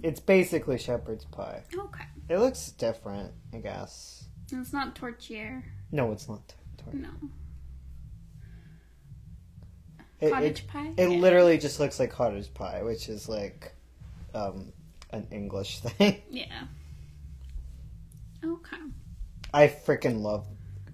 It's basically shepherd's pie. Okay. It looks different, I guess. It's not tortillere. No, it's not. No. It, Cottage pie? It Yeah. literally just looks like cottage pie, which is like an English thing. Yeah. Okay. I freaking love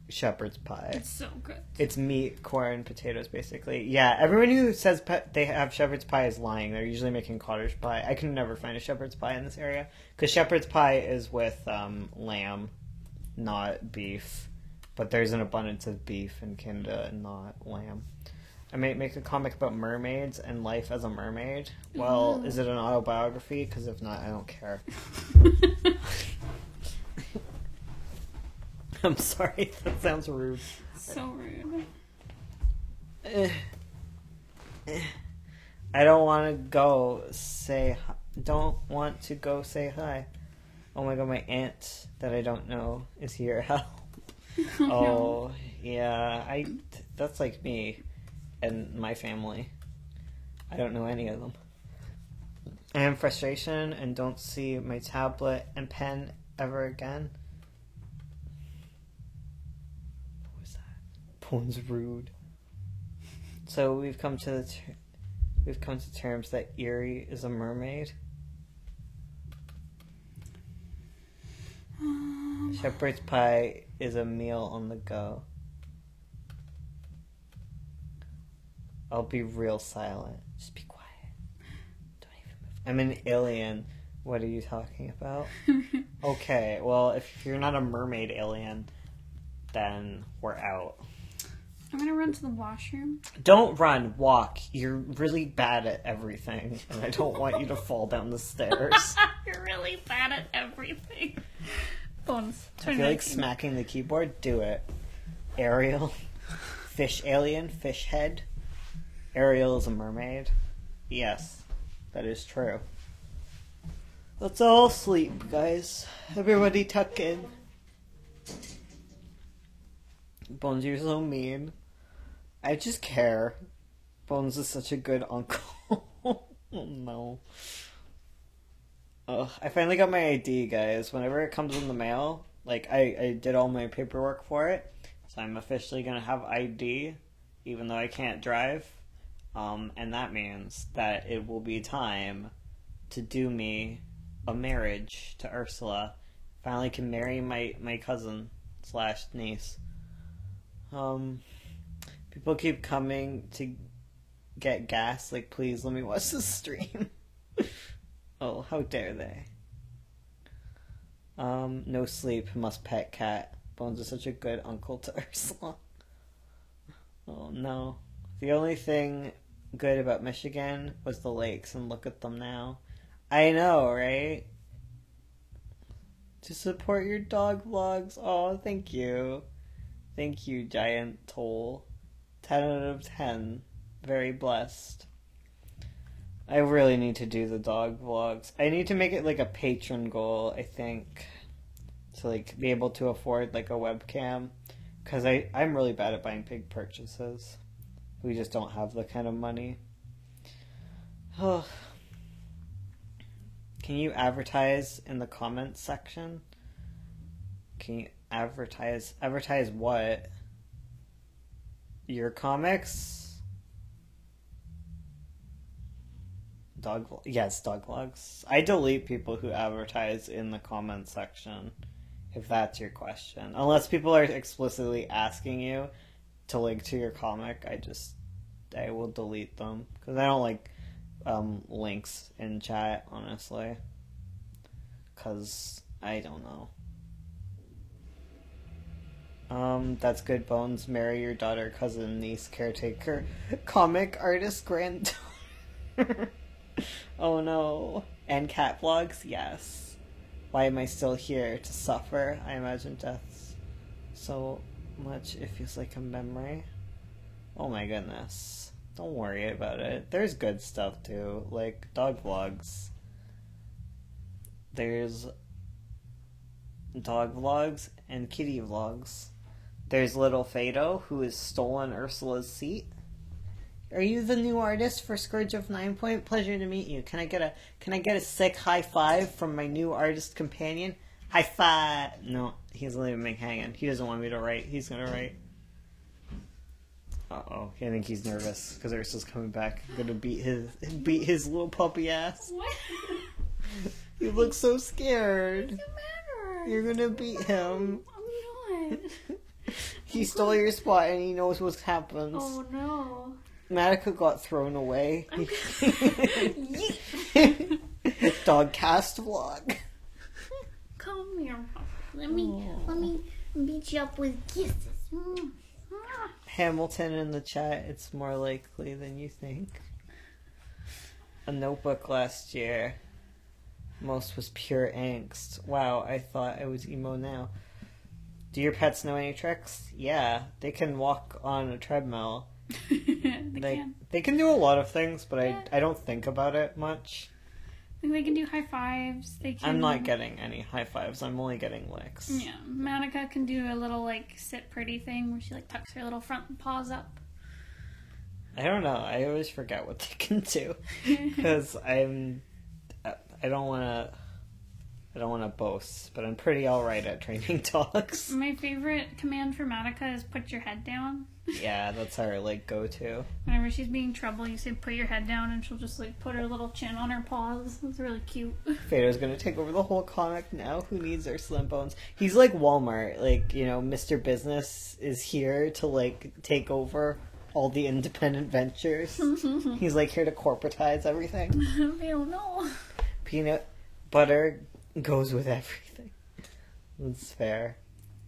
shepherd's pie. It's so good. It's meat, corn, potatoes, basically. Yeah, everyone who says they have shepherd's pie is lying. They're usually making cottage pie. I can never find a shepherd's pie in this area. Because shepherd's pie is with lamb, not beef. But there's an abundance of beef in Canada and not lamb. I might make a comic about mermaids and life as a mermaid. Well, is it an autobiography? Because if not, I don't care. I'm sorry, that sounds rude. So rude. I don't want to go say hi. Don't want to go say hi. Oh my god, my aunt that I don't know is here. Help. Oh, yeah. That's like me and my family. I don't know any of them. I am frustration and don't see my tablet and pen ever again. What was that? Pone's rude. So we've come to terms that Erie is a mermaid. Shepherd's pie is a meal on the go. I'll be real silent. Just be quiet. Don't even move. I'm an alien. What are you talking about? Okay, well, if you're not a mermaid alien, then we're out. I'm gonna run to the washroom. Don't run, walk. You're really bad at everything, and I don't want you to fall down the stairs. You're really bad at everything. Bones. I feel like smacking the keyboard. Do it. Ariel. Fish alien. Fish head. Ariel is a mermaid. Yes, that is true. Let's all sleep, guys. Everybody tuck in. Bones, you're so mean. I just care. Bones is such a good uncle. Oh no. Ugh, I finally got my ID, guys. Whenever it comes in the mail, like, I did all my paperwork for it, so I'm officially gonna have ID, even though I can't drive. And that means that it will be time to do me a marriage to Ursula. Finally can marry my cousin / niece. People keep coming to get gas, like, please let me watch the stream. Oh, how dare they. No sleep, must pet cat. Bones is such a good uncle to Ursula. Oh no. The only thing good about Michigan was the lakes, and look at them now. I know, right? To support your dog vlogs. Oh, thank you. Thank you, Giant Toll. 10 out of 10. Very blessed. I really need to do the dog vlogs. I need to make it like a patron goal, I think. To like be able to afford like a webcam. Because I'm really bad at buying big purchases. We just don't have the kind of money. Oh. Can you advertise in the comments section? Can you advertise? Advertise what? Your comics? Yes, dog vlogs. I delete people who advertise in the comments section, if that's your question. Unless people are explicitly asking you to link to your comic, I will delete them. Because I don't like links in chat, honestly. Because I don't know. That's good, Bones. Marry your daughter, cousin, niece, caretaker, comic artist, granddaughter. Oh no. And cat vlogs? Yes. Why am I still here? To suffer? I imagine death so much it feels like a memory. Oh my goodness. Don't worry about it. There's good stuff too, like dog vlogs. There's dog vlogs and kitty vlogs. There's little Fado, who has stolen Ursula's seat. Are you the new artist for Scourge of 9 Point? Pleasure to meet you. Can I get a sick high five from my new artist companion? High five! No, he's leaving me hanging. He doesn't want me to write. He's gonna write. Uh-oh, I think he's nervous because Ursula's coming back. I'm gonna beat his little puppy ass. What? You look so scared. What's the matter? You're gonna beat him. I'm not. He stole your spot and he knows what happens. Oh no. Matica got thrown away. Dog cast vlog. Come here, Papa. Let me beat you up with kisses. Hamilton in the chat, it's more likely than you think. A notebook last year. Most was pure angst. Wow, I thought I was emo now. Do your pets know any tricks? Yeah, they can walk on a treadmill. They can do a lot of things, but I don't think about it much. They can do high fives. I'm not getting any high fives. I'm only getting licks. Yeah, Manica can do a little like sit pretty thing where she like tucks her little front paws up. I don't know. I always forget what they can do because I don't want to boast, but I'm pretty alright at training dogs. My favorite command for Matica is put your head down. Yeah, that's our like go-to. Whenever she's being trouble, you say put your head down and she'll just like put her little chin on her paws. It's really cute. Fado's gonna take over the whole comic now. Who needs Ursula and Bones? He's like Walmart. Like, you know, Mr. Business is here to like take over all the independent ventures. He's like here to corporatize everything. I don't know. Peanut butter goes with everything. That's fair.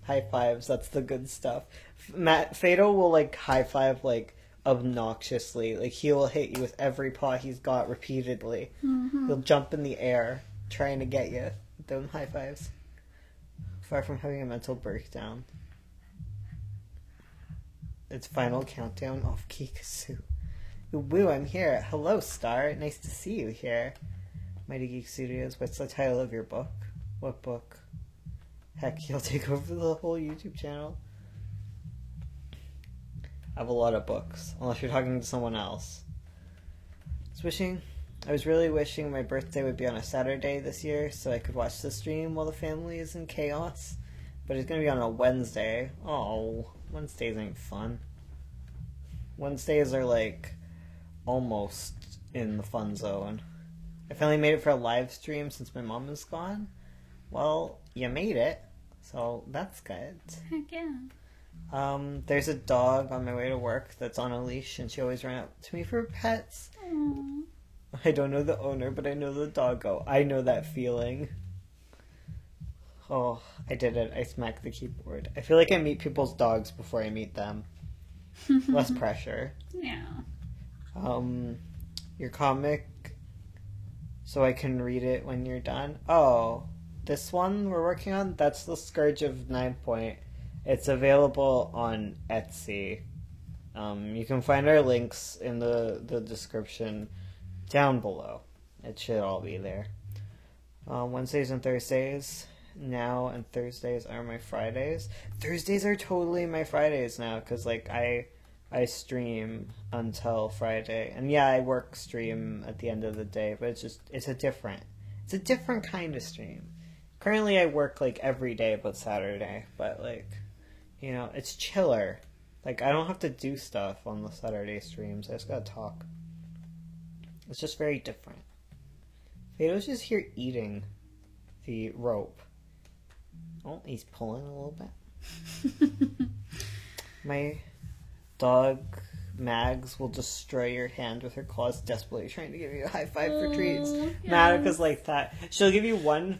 High fives, that's the good stuff. Fado will like high five like obnoxiously. Like he will hit you with every paw he's got repeatedly. He'll jump in the air trying to get you. Them high fives. Far from having a mental breakdown. It's final countdown off Kikasu. Woo, I'm here. Hello, Star. Nice to see you here. Mighty Geek Studios. What's the title of your book? What book? Heck, you'll take over the whole YouTube channel. I have a lot of books, unless you're talking to someone else. I was really wishing my birthday would be on a Saturday this year, so I could watch the stream while the family is in chaos. But it's gonna be on a Wednesday. Oh, Wednesdays ain't fun. Wednesdays are like almost in the fun zone. I finally made it for a live stream since my mom is gone. Well, you made it, so that's good. Heck yeah. There's a dog on my way to work that's on a leash, and she always ran up to me for pets. Aww. I don't know the owner, but I know the doggo. I know that feeling. Oh, I did it. I smacked the keyboard. I feel like I meet people's dogs before I meet them. Less pressure. Yeah. Your comic, so I can read it when you're done. Oh, this one we're working on, that's The Scourge of 9 Point. It's available on Etsy. You can find our links in the description down below. It should all be there. Wednesdays and Thursdays now, and Thursdays are my Fridays. Thursdays are totally my Fridays now, because like I stream until Friday, and yeah, I work stream at the end of the day, but it's a different kind of stream. Currently I work like every day but Saturday, but like, you know, it's chiller. Like, I don't have to do stuff on the Saturday streams. I just gotta talk. It's just very different. Fado's just here eating the rope. Oh, he's pulling a little bit. My dog, Mags, will destroy your hand with her claws, desperately trying to give you a high five for treats. Yes. Madica's like that. She'll give you one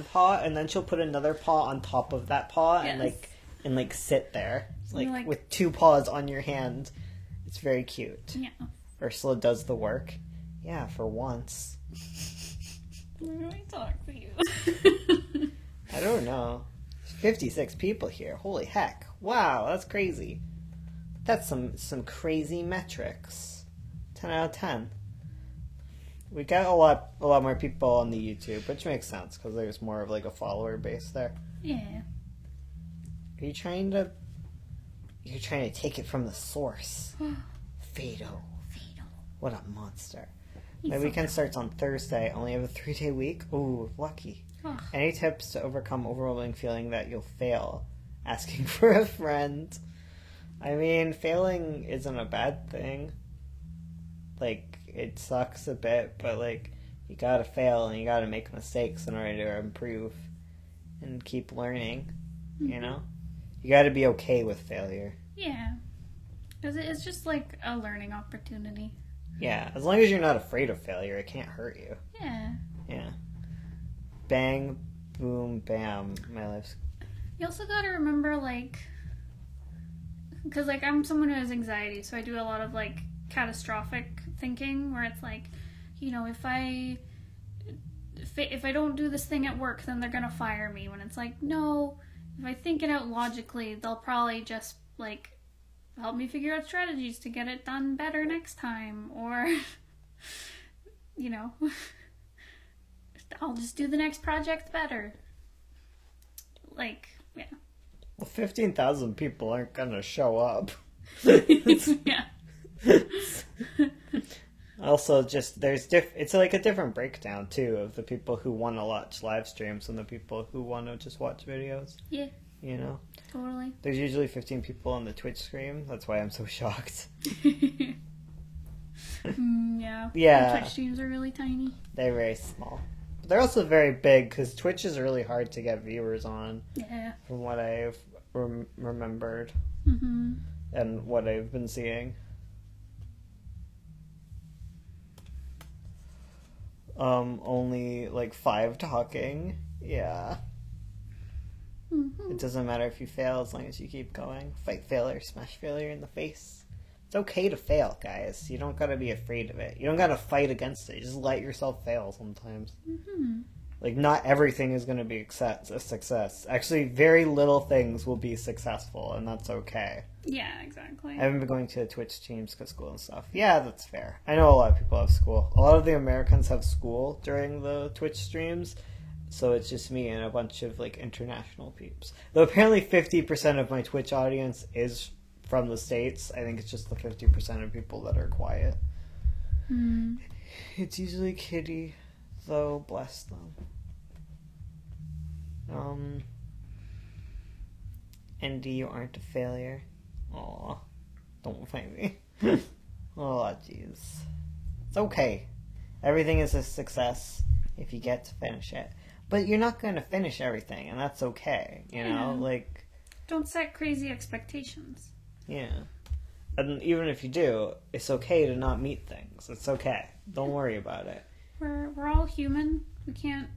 paw, and then she'll put another paw on top of that paw, Yes. and sit there. Like, With two paws on your hand. It's very cute. Yeah. Ursula does the work. Yeah, for once. Where do I talk to you? I don't know. There's 56 people here. Holy heck. Wow, that's crazy. That's some crazy metrics. 10 out of 10. We got a lot more people on the YouTube, which makes sense, because there's more of like a follower base there. Yeah. You're trying to take it from the source. Fado. What a monster. My weekend starts on Thursday. I only have a 3-day week. Ooh, lucky. Oh. Any tips to overcome overwhelming feeling that you'll fail? Asking for a friend. I mean, failing isn't a bad thing. Like, it sucks a bit, but like, you gotta fail and you gotta make mistakes in order to improve and keep learning, you know? You gotta be okay with failure. Yeah. Because it's just like a learning opportunity. Yeah, as long as you're not afraid of failure, it can't hurt you. Yeah. Yeah. Bang, boom, bam, my life's... You also gotta remember, like... Because, like, I'm someone who has anxiety, so I do a lot of, like, catastrophic thinking, where it's like, you know, if I don't do this thing at work, then they're gonna fire me. When it's like, no, if I think it out logically, they'll probably just, like, help me figure out strategies to get it done better next time. Or, you know, I'll just do the next project better. Like, yeah. Well, 15,000 people aren't gonna show up. Yeah. Also, just, it's like a different breakdown, too, of the people who want to watch live streams and the people who want to just watch videos. Yeah. You know? Totally. There's usually 15 people on the Twitch stream. That's why I'm so shocked. Yeah. Yeah. The Twitch streams are really tiny. They're very small. But they're also very big, because Twitch is really hard to get viewers on. Yeah. From what I've remembered. Mm-hmm. And what I've been seeing. Only like 5 talking. Yeah. Mm-hmm. It doesn't matter if you fail as long as you keep going. Fight failure, smash failure in the face. It's okay to fail, guys. You don't gotta be afraid of it. You don't gotta fight against it. You just let yourself fail sometimes. Mm-hmm. Like, not everything is gonna be a success. Actually, very little things will be successful, and that's okay. Yeah, exactly. I haven't been going to Twitch streams because school and stuff. Yeah, that's fair. I know a lot of people have school. A lot of the Americans have school during the Twitch streams, so it's just me and a bunch of, like, international peeps. Though apparently 50% of my Twitch audience is from the States. I think it's just the 50% of people that are quiet. Mm. It's usually Kitty, though, bless them. Andy, you aren't a failure. Aw, don't fight me. Aw, jeez. It's okay. Everything is a success if you get to finish it. But you're not going to finish everything, and that's okay, you know? Like... Don't set crazy expectations. Yeah. And even if you do, it's okay to not meet things. It's okay. Don't worry about it. We're all human. We can't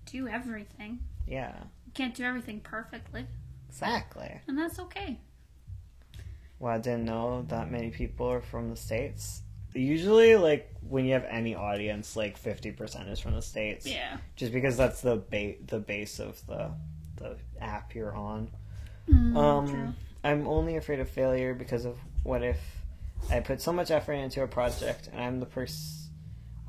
do everything. Yeah. You can't do everything perfectly. Exactly. And that's okay. Well, I didn't know that many people are from the States. Usually, like, when you have any audience, like, 50% is from the States. Yeah. Just because that's the base of the app you're on. True. I'm only afraid of failure because of what if I put so much effort into a project and I'm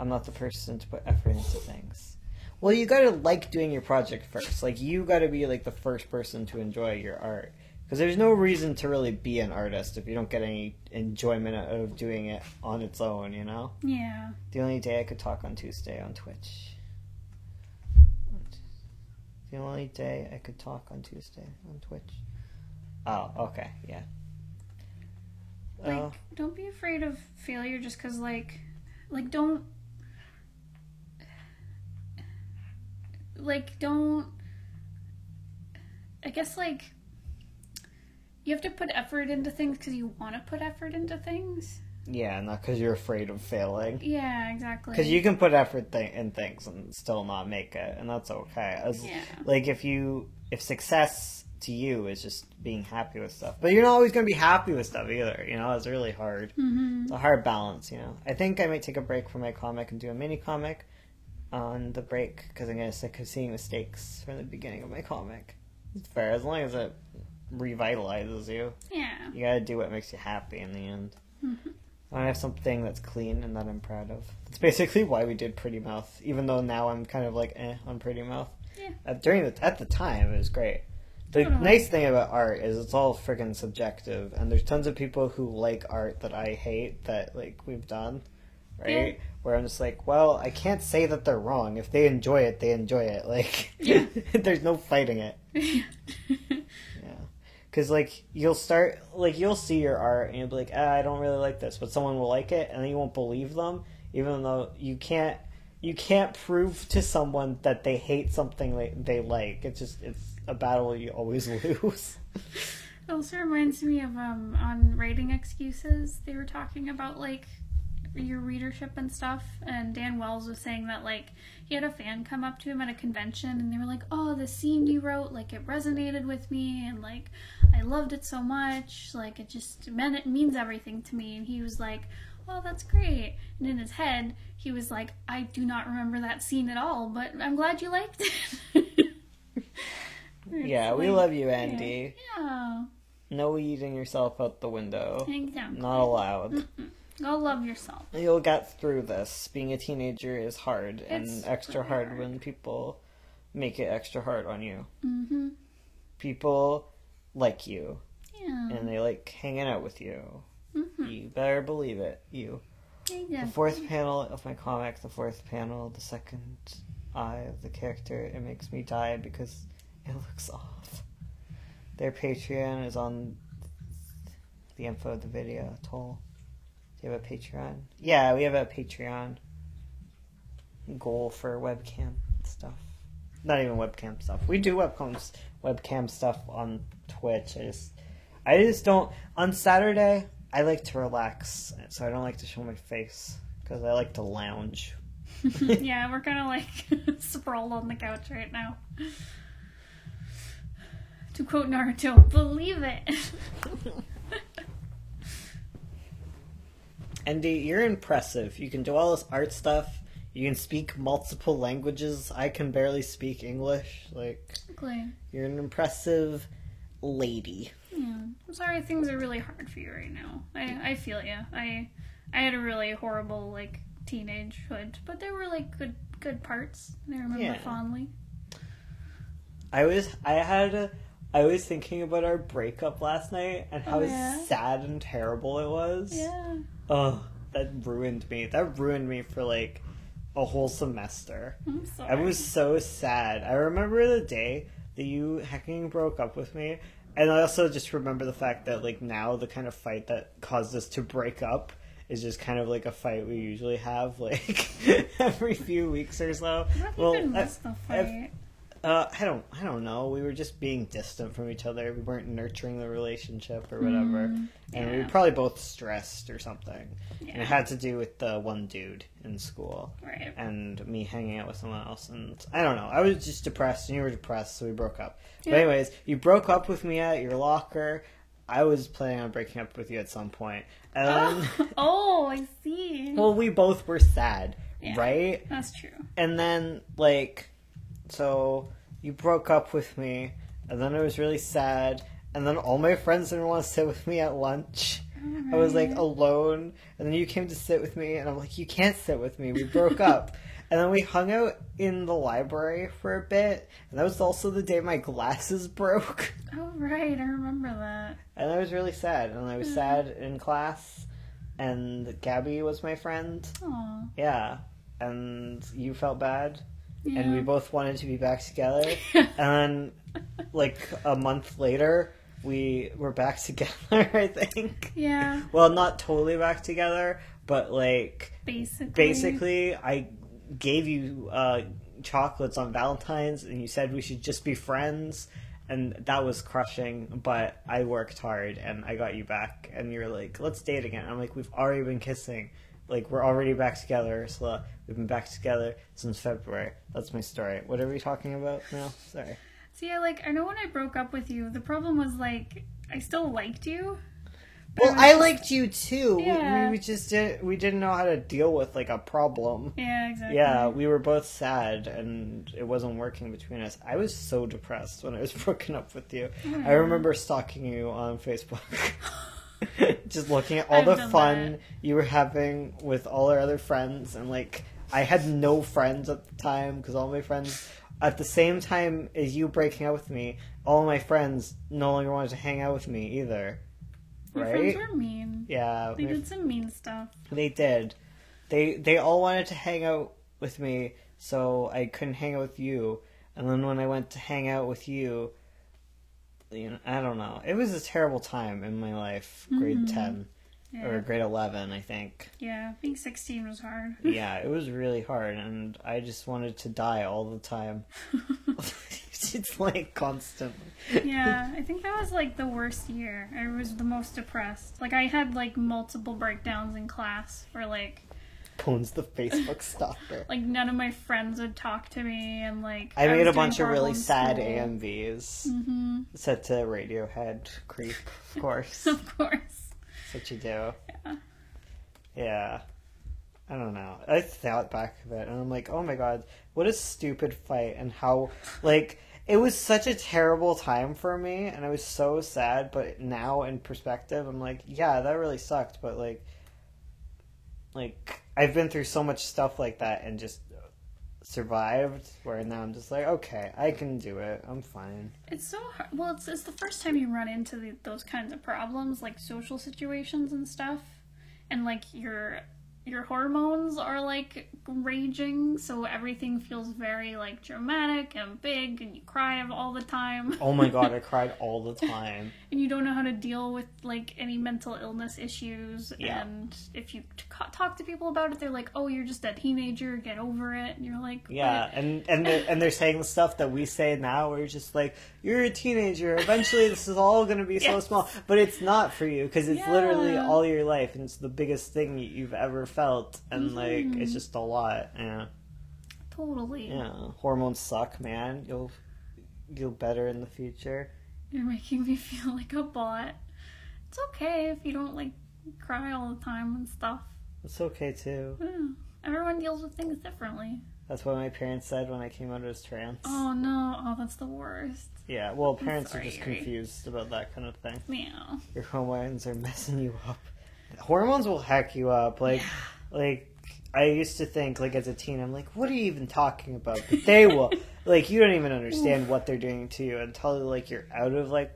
not the person to put effort into things. Well, you gotta like doing your project first. Like, you gotta be, like, the first person to enjoy your art. Because there's no reason to really be an artist if you don't get any enjoyment out of doing it on its own, you know? Yeah. The only day I could talk on Tuesday on Twitch. The only day I could talk on Tuesday on Twitch. Oh, okay, yeah. Like, don't be afraid of failure just because, like, don't, I guess, like, you have to put effort into things because you want to put effort into things. Yeah, not because you're afraid of failing. Yeah, exactly. Because you can put effort in things and still not make it, and that's okay. Like, if success to you is just being happy with stuff, but you're not always going to be happy with stuff either, you know? It's really hard. Mm-hmm. It's a hard balance, you know? I think I might take a break from my comic and do a mini comic on the break, because I'm going to sick of seeing mistakes from the beginning of my comic. It's fair, as long as it revitalizes you. Yeah. You gotta do what makes you happy in the end. Mm-hmm. I have something that's clean and that I'm proud of. That's basically why we did Pretty Mouth, even though now I'm kind of like on Pretty Mouth. Yeah. At the time, it was great. The nice thing about art is it's all friggin' subjective, and there's tons of people who like art that I hate that, like, we've done, right? Yeah. Where I'm just like, well, I can't say that they're wrong. If they enjoy it, they enjoy it. Like, yeah. There's no fighting it. Yeah. Because, like, you'll see your art, and you'll be like, I don't really like this, but someone will like it, and then you won't believe them, even though you can't prove to someone that they hate something they like. It's a battle you always lose. It also reminds me of, on Writing Excuses, they were talking about, like, your readership and stuff, and Dan Wells was saying that, like, he had a fan come up to him at a convention, and they were like, oh, the scene you wrote, like, it resonated with me, and, like, I loved it so much, like, it means everything to me, and he was like, well, that's great, and in his head, he was like, I do not remember that scene at all, but I'm glad you liked it. Yeah, we love you, Andy. Yeah. No eating yourself out the window. Exactly. Not allowed. Mm-mm. Go love yourself. You'll get through this. Being a teenager is hard, and It's extra really hard hard. when people make it extra hard on you. Mm-hmm. People like you, Yeah. and they like hanging out with you. Mm-hmm. You better believe it. You. Exactly. The fourth panel of my comic, the second eye of the character, it makes me die because it looks off. Their Patreon is on the info of the video. Toll. Do you have a Patreon? Yeah, we have a Patreon goal for webcam stuff. Not even webcam stuff. We do webcam stuff on Twitch. I just don't. On Saturday, I like to relax, so I don't like to show my face because I like to lounge. Yeah, we're kind of like sprawled on the couch right now. To quote Naruto, believe it. Andy, you're impressive. You can do all this art stuff. You can speak multiple languages. I can barely speak English. Like, Exactly. you're an impressive lady. Yeah. I'm sorry things are really hard for you right now. I feel ya. I had a really horrible, like, teenagehood, but there were, like, good parts. I remember fondly. I was thinking about our breakup last night and how sad and terrible it was. Yeah. Oh, that ruined me. That ruined me for, like, a whole semester. I'm sorry. I was so sad. I remember the day that you hecking broke up with me, and I also just remember the fact that, like, now the kind of fight that caused us to break up is just kind of like a fight we usually have, like, every few weeks or so. I don't even miss the fight. I don't know. We were just being distant from each other. We weren't nurturing the relationship or whatever. And we were probably both stressed or something. Yeah. And it had to do with the one dude in school. Right. And me hanging out with someone else. And I don't know. I was just depressed and you were depressed, so we broke up. Yeah. But anyways, you broke up with me at your locker. I was planning on breaking up with you at some point. And then, Oh, I see. well, we both were sad, Yeah. right? That's true. And then, like, so you broke up with me, and then I was really sad, and then all my friends didn't want to sit with me at lunch. I was, like, alone, and then you came to sit with me, and I'm like, you can't sit with me, we broke up. And then we hung out in the library for a bit, and that was also the day my glasses broke. Oh, right. I remember that. And I was really sad, and I was sad in class, and Gabby was my friend. Aw. Yeah, and you felt bad. Yeah. And we both wanted to be back together. And then, like, a month later, we were back together, I think. Yeah. Well, not totally back together, but, like, basically, I gave you chocolates on Valentine's, and you said we should just be friends. And that was crushing, but I worked hard, and I got you back. And you were like, let's date again. I'm like, we've already been kissing. Like, we're already back together, so we've been back together since February. That's my story. What are we talking about now? Sorry. See, I know when I broke up with you, the problem was, like, I still liked you. Well, I liked you too. Yeah. We just didn't know how to deal with, like, a problem. Yeah, exactly. Yeah, we were both sad, and it wasn't working between us. I was so depressed when I was broken up with you. I remember stalking you on Facebook. Just looking at all I've the done fun that. you were having with all our other friends, and, like, I had no friends at the time, because all my friends, at the same time as you breaking up with me, all my friends no longer wanted to hang out with me either. My Right? friends were mean. Yeah. They did some mean stuff. They did. They all wanted to hang out with me, so I couldn't hang out with you. And then when I went to hang out with you, you know, I don't know. It was a terrible time in my life. Grade 10 Yeah. or grade 11, I think. Yeah, being 16 was hard. Yeah, it was really hard, and I just wanted to die all the time. It's like constantly. Yeah, I think that was like the worst year. I was the most depressed. Like, I had like multiple breakdowns in class where like Bones the Facebook stalker. like none of my friends would talk to me, and like I made was a doing bunch of horrible really in sad school. AMVs. Set to Radiohead Creep, of course. Of course. That's what you do. Yeah. Yeah. I don't know. I thought back of it, and I'm like, oh my god, what a stupid fight, and how, like, it was such a terrible time for me, and I was so sad, but now in perspective, I'm like, yeah, that really sucked, but, like, I've been through so much stuff like that and just survived, where now I'm just like, okay, I can do it. I'm fine. It's so hard. Well, it's the first time you run into those kinds of problems, like social situations and stuff, and like your hormones are like raging, so everything feels very like dramatic and big, and you cry all the time. Oh my god, I cried all the time. And you don't know how to deal with like any mental illness issues. Yeah. And if you talk to people about it, they're like, "Oh, you're just a teenager. Get over it." And you're like, Yeah, and they're saying the stuff that we say now, where you're just like, you're a teenager. Eventually, this is all going to be so Yes. small, but it's not for you, because it's Yeah. literally all your life, and it's the biggest thing you've ever felt, and like it's just a lot. Yeah, Totally. yeah. Hormones suck, man. You'll better in the future. You're making me feel like a bot. It's okay if you don't like cry all the time and stuff. It's okay too. Yeah. Everyone deals with things differently. That's what my parents said when I came out as trans. Oh no! Oh, that's the worst. Yeah, well, parents are sorry, just Yuri. confused about that kind of thing. Yeah. Your hormones are messing you up. Hormones will hack you up. Like I used to think, like, as a teen, I'm like, what are you even talking about? But they will. Like, you don't even understand what they're doing to you until, like, you're out of, like,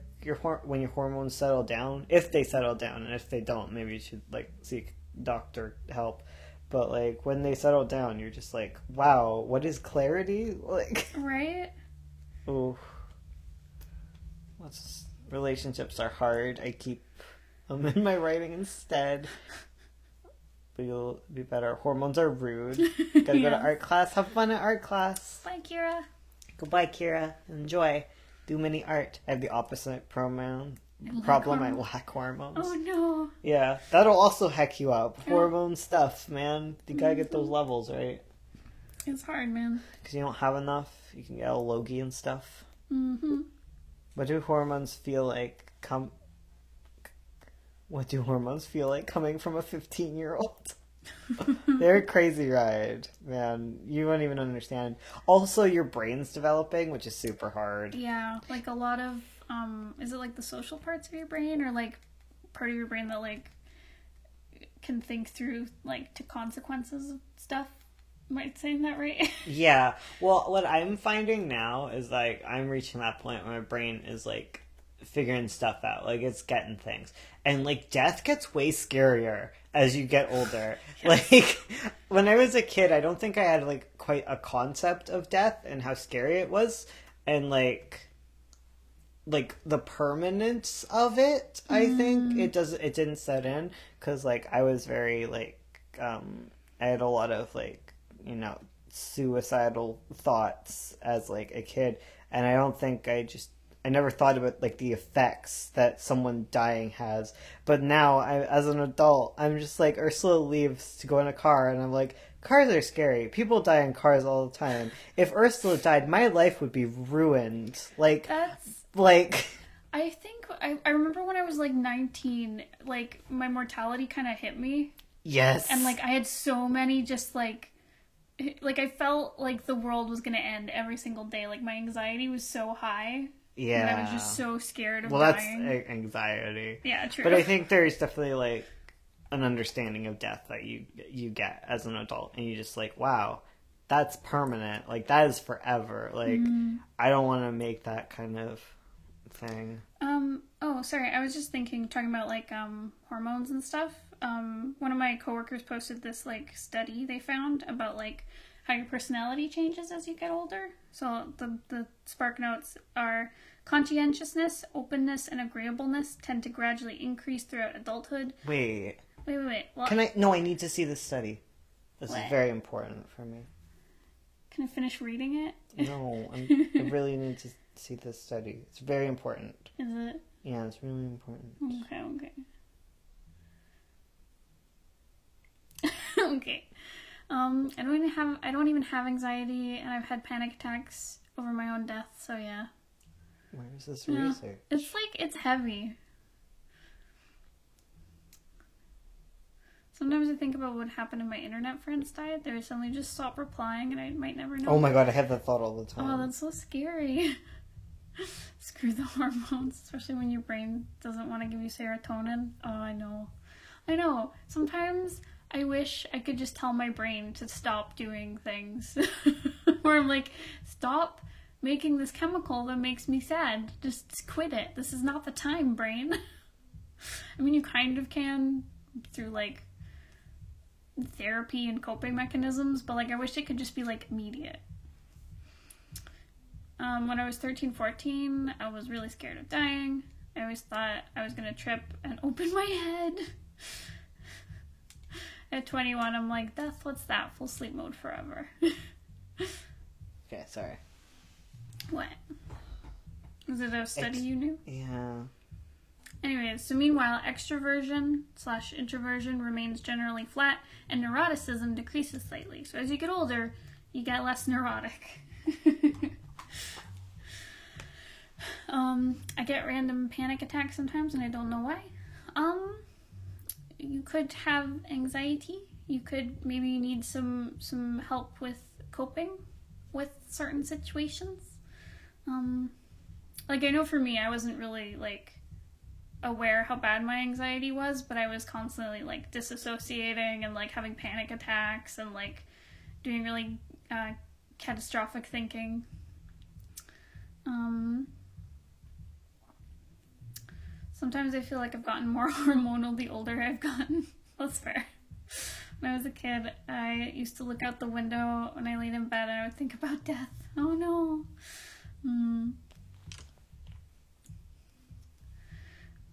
when your hormones settle down. If they settle down, and if they don't, maybe you should, like, seek doctor help. But, like, when they settle down, you're just like, wow, what is clarity? Like, Right? ooh. Relationships are hard. I keep them in my writing instead. But you'll be better. Hormones are rude. Gotta go to Yeah. art class. Have fun at art class. Bye, Kira. Goodbye, Kira. Enjoy. Do many art. I have the opposite problem. I lack hormones. Oh no. Yeah, that'll also heck you up. Hormone stuff, man. You gotta get those levels, right? It's hard, man. Because you don't have enough. You can get all logy and stuff. Mm-hmm. What do hormones feel like coming from a 15-year-old? They're a crazy ride, man. You won't even understand. Also, your brain's developing, which is super hard. Yeah, like a lot of, is it like the social parts of your brain, or like part of your brain that like can think through like to consequences of stuff? Am I saying that right? Yeah. Well, what I'm finding now is like I'm reaching that point where my brain is like figuring stuff out. Like it's getting things. And like death gets way scarier as you get older. Yes. Like when I was a kid, I don't think I had like quite a concept of death and how scary it was. And like the permanence of it, I think it didn't set in because like I was very like I had a lot of like, you know, suicidal thoughts as like a kid, and I don't think I never thought about like the effects that someone dying has. But now as an adult, I'm just like, Ursula leaves to go in a car and I'm like, cars are scary. People die in cars all the time. If Ursula died, my life would be ruined. Like I think I remember when I was like 19, like my mortality kind of hit me. Yes. And like I had so many just like I felt like the world was going to end every single day. Like my anxiety was so high. Yeah. And I was just so scared of dying. Well, that's anxiety. Yeah, true. But I think there's definitely like an understanding of death that you get as an adult, and you just like, wow, that's permanent. Like that is forever. Like I don't want to make that kind of thing. Oh, sorry. I was just talking about like hormones and stuff. One of my coworkers posted this like study they found about like how your personality changes as you get older. So the spark notes are: conscientiousness, openness, and agreeableness tend to gradually increase throughout adulthood. Wait. Well, Can I? No, I need to see this study. This what? is very important for me. Can I finish reading it? No, I really need to see this study. It's very important. Is it? Yeah, it's really important. Okay. Okay. I don't even have anxiety, and I've had panic attacks over my own death. So yeah. Where is this research? It's heavy. Sometimes I think about what would happen if my internet friends died. They would suddenly just stop replying, and I might never know. Oh my god, I have that thought all the time. Oh, that's so scary. Screw the hormones, especially when your brain doesn't want to give you serotonin. Oh, I know. Sometimes I wish I could just tell my brain to stop doing things. Where I'm like, stop making this chemical that makes me sad. Just quit it. This is not the time, brain. I mean, you kind of can through like therapy and coping mechanisms, but like I wish it could just be like immediate. When I was 13, 14, I was really scared of dying. I always thought I was gonna trip and open my head. At 21, I'm like, death, what's that? Full sleep mode forever. Okay, sorry. What? Was it a study you knew? Yeah. Anyways, so meanwhile, extroversion/introversion remains generally flat, and neuroticism decreases slightly. So as you get older, you get less neurotic. I get random panic attacks sometimes, and I don't know why. You could have anxiety. You could maybe need some help with coping with certain situations. Like I know for me, I wasn't really like aware how bad my anxiety was, but I was constantly like disassociating and like having panic attacks and like doing really catastrophic thinking. Sometimes I feel like I've gotten more hormonal the older I've gotten. That's fair. When I was a kid, I used to look out the window when I laid in bed and I would think about death. Oh no.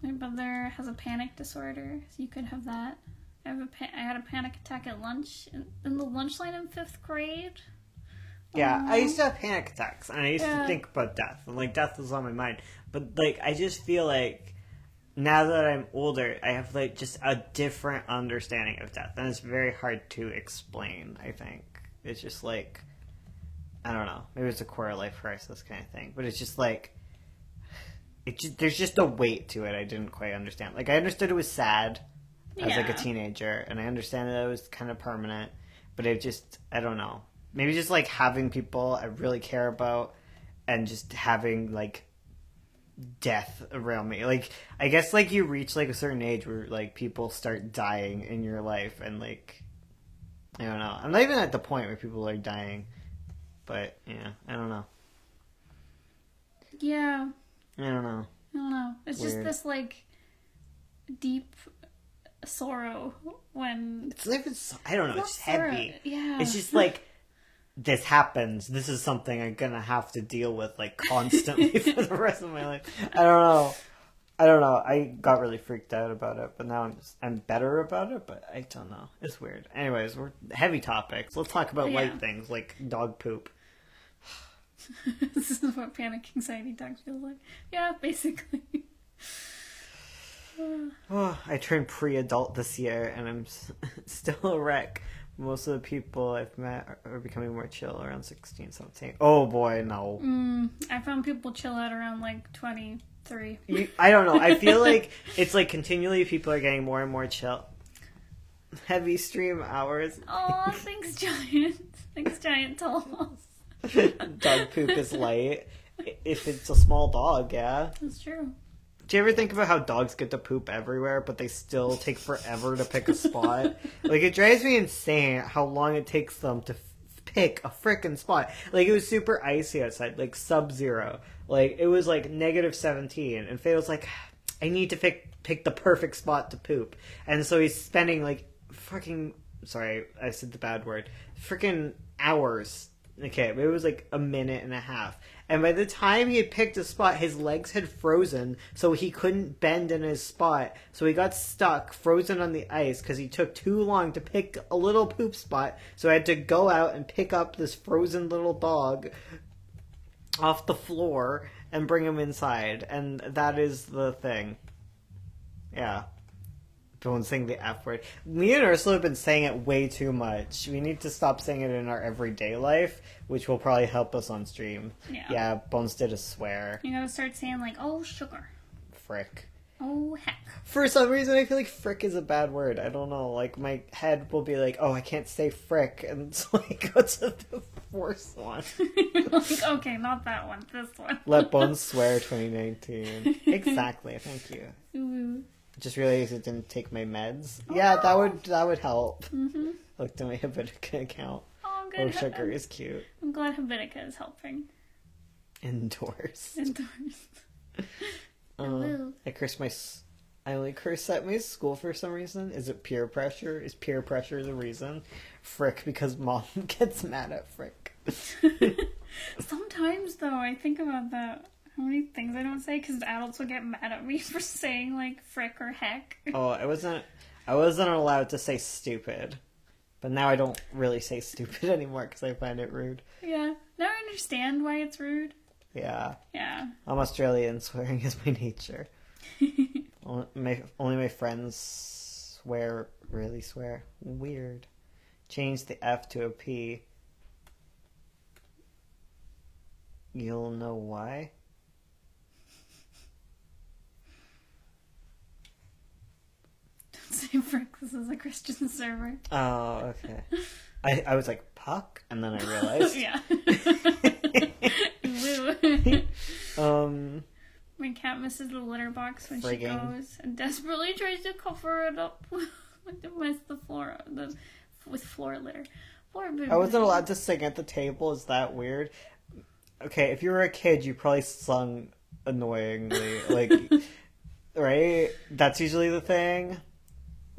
My brother has a panic disorder, so you could have that. I had a panic attack at lunch, in the lunch line in 5th grade. Yeah, I used to have panic attacks, and I used Yeah. to think about death, and like death was on my mind. But like, I just feel like now that I'm older, I have like just a different understanding of death, and it's very hard to explain. I think it's just like, I don't know, maybe it's a quarter life crisis kind of thing, but it's just like, there's just a weight to it I didn't quite understand. Like, I understood it was sad as like a Yeah. teenager, and I understand that it was kind of permanent, but it just, I don't know. Maybe just like having people I really care about, and just having like death around me. Like, I guess like you reach like a certain age where like people start dying in your life, and like, I don't know. I'm not even at the point where people are dying, but yeah, I don't know. Yeah. I don't know. I don't know. It's just Weird. this like deep sorrow when It's not even. I don't know. It's just heavy. Yeah. It's just like, this happens. This is something I'm gonna have to deal with like constantly for the rest of my life. I don't know. I got really freaked out about it, but now I'm better about it. But I don't know. It's weird. Anyways, we're heavy topics. Let's talk about Yeah. light things like dog poop. This is what panic anxiety dogs feel like. Yeah, basically. Oh, I turned pre-adult this year, and I'm still a wreck. Most of the people I've met are becoming more chill around 16, 17. Oh boy, no. I found people chill out around like 23. I don't know. I feel like it's like continually people are getting more and more chill. Heavy stream hours. Oh, thanks, Giant. Thanks, Giant Tall. Dog poop is light. If it's a small dog, yeah. That's true. Do you ever think about how dogs get to poop everywhere, but they still take forever to pick a spot? Like, it drives me insane how long it takes them to pick a frickin' spot. Like, it was super icy outside, like sub-zero. Like, it was like -17, and Faye was like, I need to pick the perfect spot to poop. And so he's spending like freaking, sorry, I said the bad word, freaking hours. Okay, but it was like a minute and a half. And by the time he had picked a spot, his legs had frozen, so he couldn't bend in his spot. So he got stuck, frozen on the ice, because he took too long to pick a little poop spot. So I had to go out and pick up this frozen little dog off the floor and bring him inside. And that is the thing. Yeah. Don't saying the F word. Me and Ursula have been saying it way too much. We need to stop saying it in our everyday life, which will probably help us on stream. Yeah, Bones did a swear. You gotta start saying like, oh, sugar. Frick. Oh, heck. For some reason, I feel like frick is a bad word. I don't know. Like, my head will be like, oh, I can't say frick. And it's like, what's the worst one? Like, okay, not that one. This one. Let Bones swear 2019. Exactly. Thank you. Ooh. Just realized I didn't take my meds. Oh, Yeah, no. that would help. Mm-hmm. Looked at my Habitica account. Oh, Oh, good. sugar is cute. I'm glad Habitica is helping. Indoors. Indoors. Hello. I only curse at my school for some reason. Is it peer pressure? Is peer pressure the reason? Frick, because mom gets mad at Frick. Sometimes, though, I think about that. How many things I don't say because adults will get mad at me for saying like frick or heck. Oh, I wasn't allowed to say stupid, but now I don't really say stupid anymore because I find it rude. Yeah. Now I understand why it's rude. Yeah. Yeah. I'm Australian. Swearing is my nature. Only my friends really swear. Weird. Change the F to a P. You'll know why? Don't say frick. This is a Christian server. Oh, okay. I was like, puck? And then I realized. Yeah. My cat misses the litter box when she goes and desperately tries to cover it up with the floor with floor litter. I wasn't allowed to sing at the table. Is that weird? Okay, if you were a kid, you probably sung annoyingly, like, right? That's usually the thing.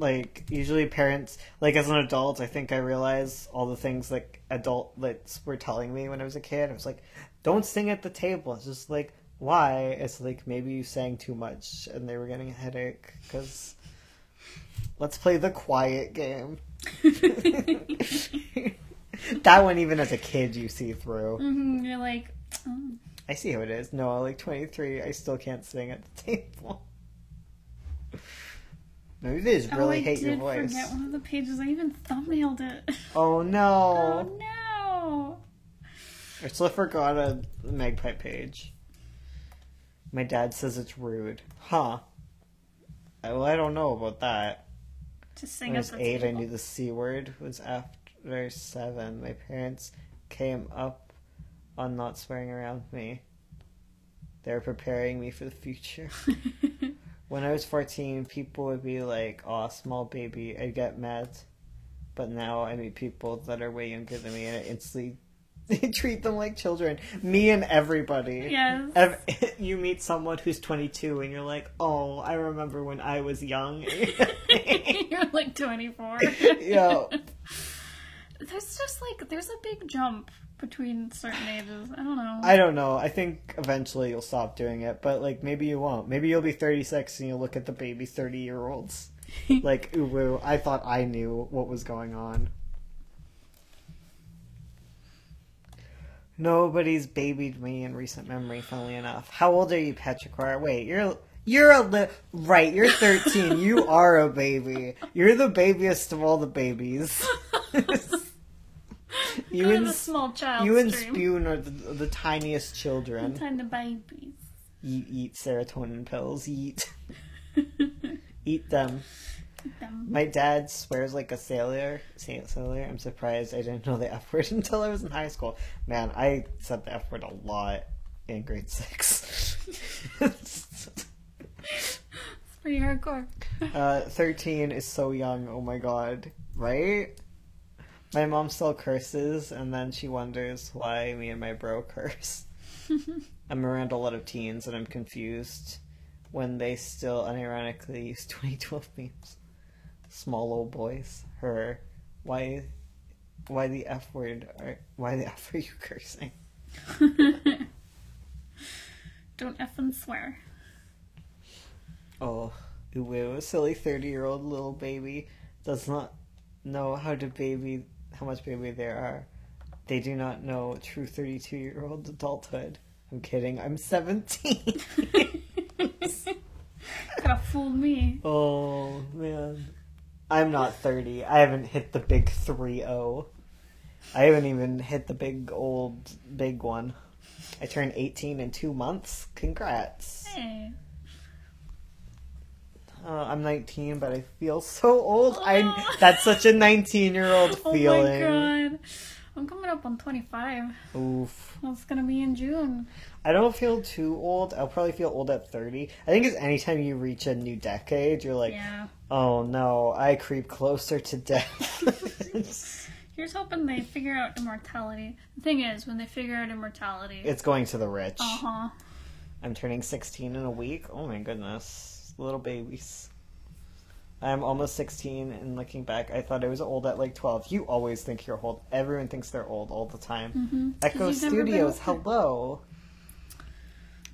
Like, usually parents, like, as an adult, I think I realize all the things, like, adults were telling me when I was a kid. I was like, don't sing at the table. It's just like, why? It's like, maybe you sang too much and they were getting a headache, because let's play the quiet game. That one, even as a kid, you see through. You're like, oh. I see how it is. No, like 23, I still can't sing at the table. No, it is really hate your voice. I did forget one of the pages. I even thumbnailed it. Oh no! Oh no! I still forgot a Magpie page. My dad says it's rude. Huh. Well, I don't know about that. To sing When I at was the 8, table. I knew the C word was after 7. My parents came up on not swearing around me. They were preparing me for the future. When I was 14, people would be like, "Aw, small baby," I'd get mad. But now I meet people that are way younger than me and I instantly treat them like children. Me and everybody. Yes. You meet someone who's 22 and you're like, "Oh, I remember when I was young." You're like 24. Yeah. There's a big jump between certain ages. I don't know. I think eventually you'll stop doing it, but like maybe you won't. Maybe you'll be 36 and you'll look at the baby 30-year-olds. Like, ooh, woo, I thought I knew what was going on. Nobody's babied me in recent memory, funnily enough. How old are you, Petrichor? Wait, right, you're 13. You are a baby. You're the babiest of all the babies. You and the small child You and stream. Spoon are the tiniest children. Tiny babies. You eat serotonin pills. Eat them. My dad swears like a sailor. I'm surprised I didn't know the F word until I was in high school. Man, I said the F word a lot in grade 6. It's pretty hardcore. 13 is so young. Oh my god. Right? My mom still curses, and then she wonders why me and my bro curse. I'm around a lot of teens, and I'm confused when they still unironically use 2012 memes. Small old boys. Her. Why the F word? Why the F are you cursing? Don't effing swear. Oh, ooh, a silly 30-year-old little baby does not know how much baby there are. They do not know true 32-year-old adulthood. I'm kidding. I'm 17. Could have fooled me. Oh, man. I'm not 30. I haven't hit the big 3-0. I haven't even hit the big one. I turned 18 in 2 months. Congrats. Hey. I'm 19, but I feel so old. That's such a 19-year-old feeling. Oh my god. I'm coming up on 25. Oof. That's gonna be in June. I don't feel too old. I'll probably feel old at 30. I think it's anytime you reach a new decade, you're like, oh no, I creep closer to death. Here's hoping they figure out immortality. The thing is, when they figure out immortality... It's going to the rich. Uh-huh. I'm turning 16 in a week. Oh my goodness. Little babies. I'm almost 16, and looking back, I thought I was old at like 12. You always think you're old. Everyone thinks they're old all the time. Mm-hmm. Echo Studios, hello.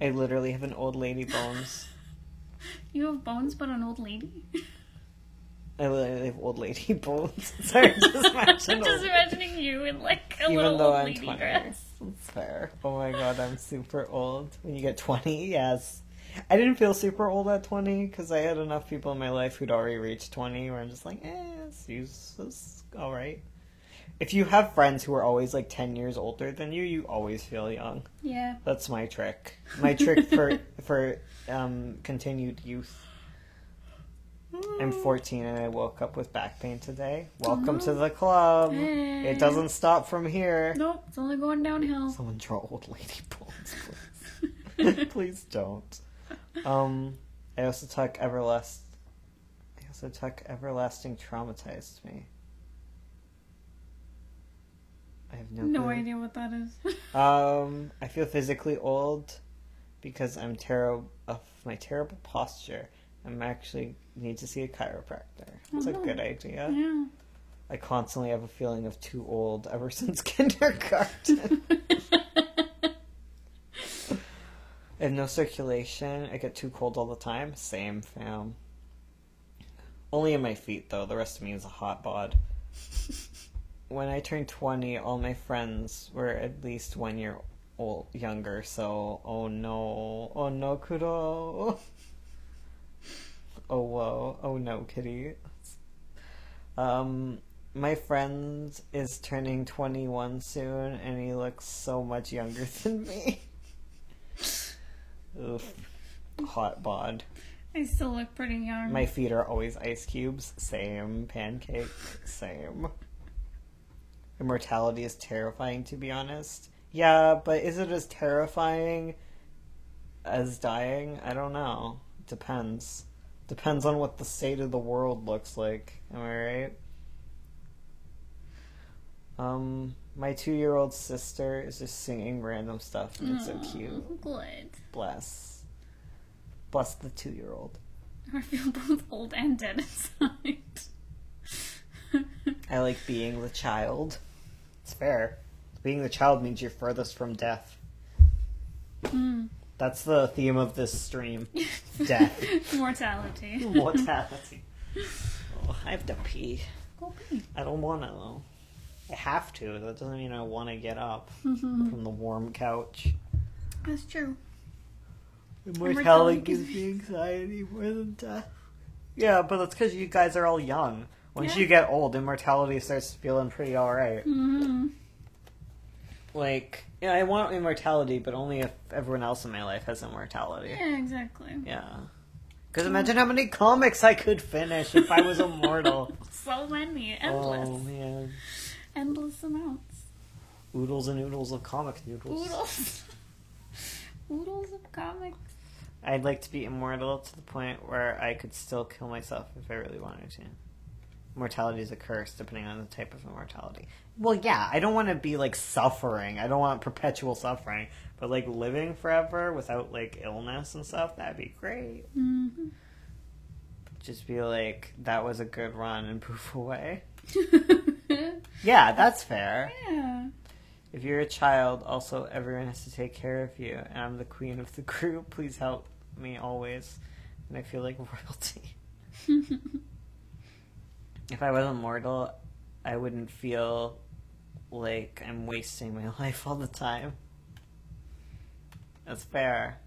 I literally have an old lady bones. You have bones, but an old lady? I literally have old lady bones. Sorry, just imagining you in like a even little though old I'm lady 20. dress. It's fair. Oh my god, I'm super old. When you get 20, yes. I didn't feel super old at 20 because I had enough people in my life who'd already reached 20 where I'm just like, it's alright. If you have friends who are always like 10 years older than you, you always feel young. Yeah. That's my trick. My trick for continued youth. I'm 14 and I woke up with back pain today. Welcome to the club. Hey. It doesn't stop from here. Nope, it's only going downhill. Someone draw old lady bones, please. Please don't. I also took everlasting traumatized me. I have no clue. idea what that is. I feel physically old because of my terrible posture. I'm actually need to see a chiropractor. That's a good idea. Yeah. I constantly have a feeling of too old ever since kindergarten. I have no circulation. I get too cold all the time. Same, fam. Only in my feet, though. The rest of me is a hot bod. when I turned 20, all my friends were at least 1 year younger, so oh no, Kuro. Oh whoa, oh no, kitty. My friend is turning 21 soon, and he looks so much younger than me. Oof. Hot bod. I still look pretty young. My feet are always ice cubes. Same. Pancake. Same. Immortality is terrifying, to be honest. Yeah, but is it as terrifying as dying? I don't know. Depends. Depends on what the state of the world looks like. Am I right? My 2-year-old sister is just singing random stuff, and it's so cute. Good. Bless the 2-year-old. I feel both old and dead inside. I like being the child. It's fair. Being the child means you're furthest from death. That's the theme of this stream. Death. Mortality. Mortality. Oh, I have to pee. Go pee. I don't want to, though. I have to. That doesn't mean I want to get up from the warm couch. That's true. Immortality gives me anxiety more than death. Yeah, but that's because you guys are all young. Once you get old, immortality starts feeling pretty alright. Mm-hmm. Like, yeah, I want immortality, but only if everyone else in my life has immortality. Yeah, exactly. Yeah. Because imagine how many comics I could finish if I was immortal. So many. Endless. Oh, man. Endless amounts. Oodles and oodles of comic noodles. Oodles. Oodles of comics. I'd like to be immortal to the point where I could still kill myself if I really wanted to. Mortality is a curse, depending on the type of immortality. Well, yeah, I don't want to be, like, suffering. I don't want perpetual suffering. But, like, living forever without, like, illness and stuff, that'd be great. Mm-hmm. Just be like, that was a good run, and poof away. Yeah, that's fair. Yeah. If you're a child, also, everyone has to take care of you. And I'm the queen of the group. Please help me always. And I feel like royalty. If I was immortal, I wouldn't feel like I'm wasting my life all the time. That's fair.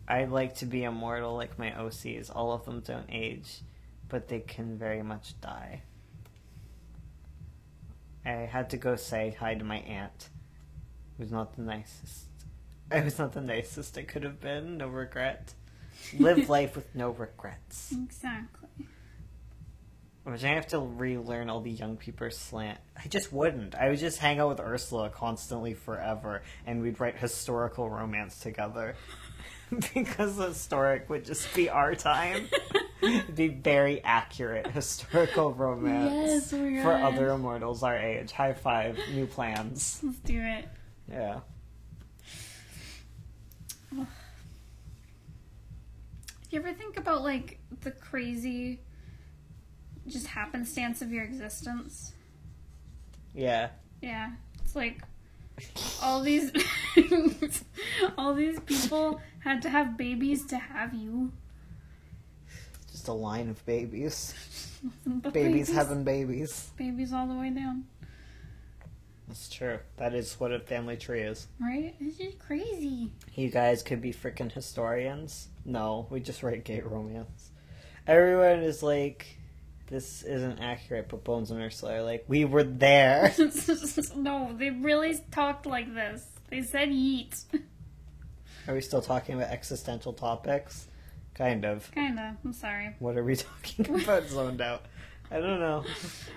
I'd like to be immortal like my OCs. All of them don't age, but they can very much die. I had to go say hi to my aunt. It was not the nicest. I was not the nicest I could have been. No regret. Live life with no regrets. Exactly. Which I have to relearn all the young people's slant. I just wouldn't. I would just hang out with Ursula constantly forever, and we'd write historical romance together. Because historic would just be our time. It'd be very accurate historical romance for other immortals our age. High five, new plans. Let's do it. Yeah. Do you ever think about, like, the crazy just happenstance of your existence? Yeah. Yeah. It's like all these all these people had to have babies to have you. Just a line of babies. But Babies having babies. Babies all the way down. That's true. That is what a family tree is. Right? It's just crazy. You guys could be freaking historians. No, we just write gay romance. Everyone is like, this isn't accurate, but Bones and Ursula are like, we were there. No, they really talked like this. They said yeet. Are we still talking about existential topics? Kind of. Kinda. I'm sorry. What are we talking about? Zoned out. I don't know.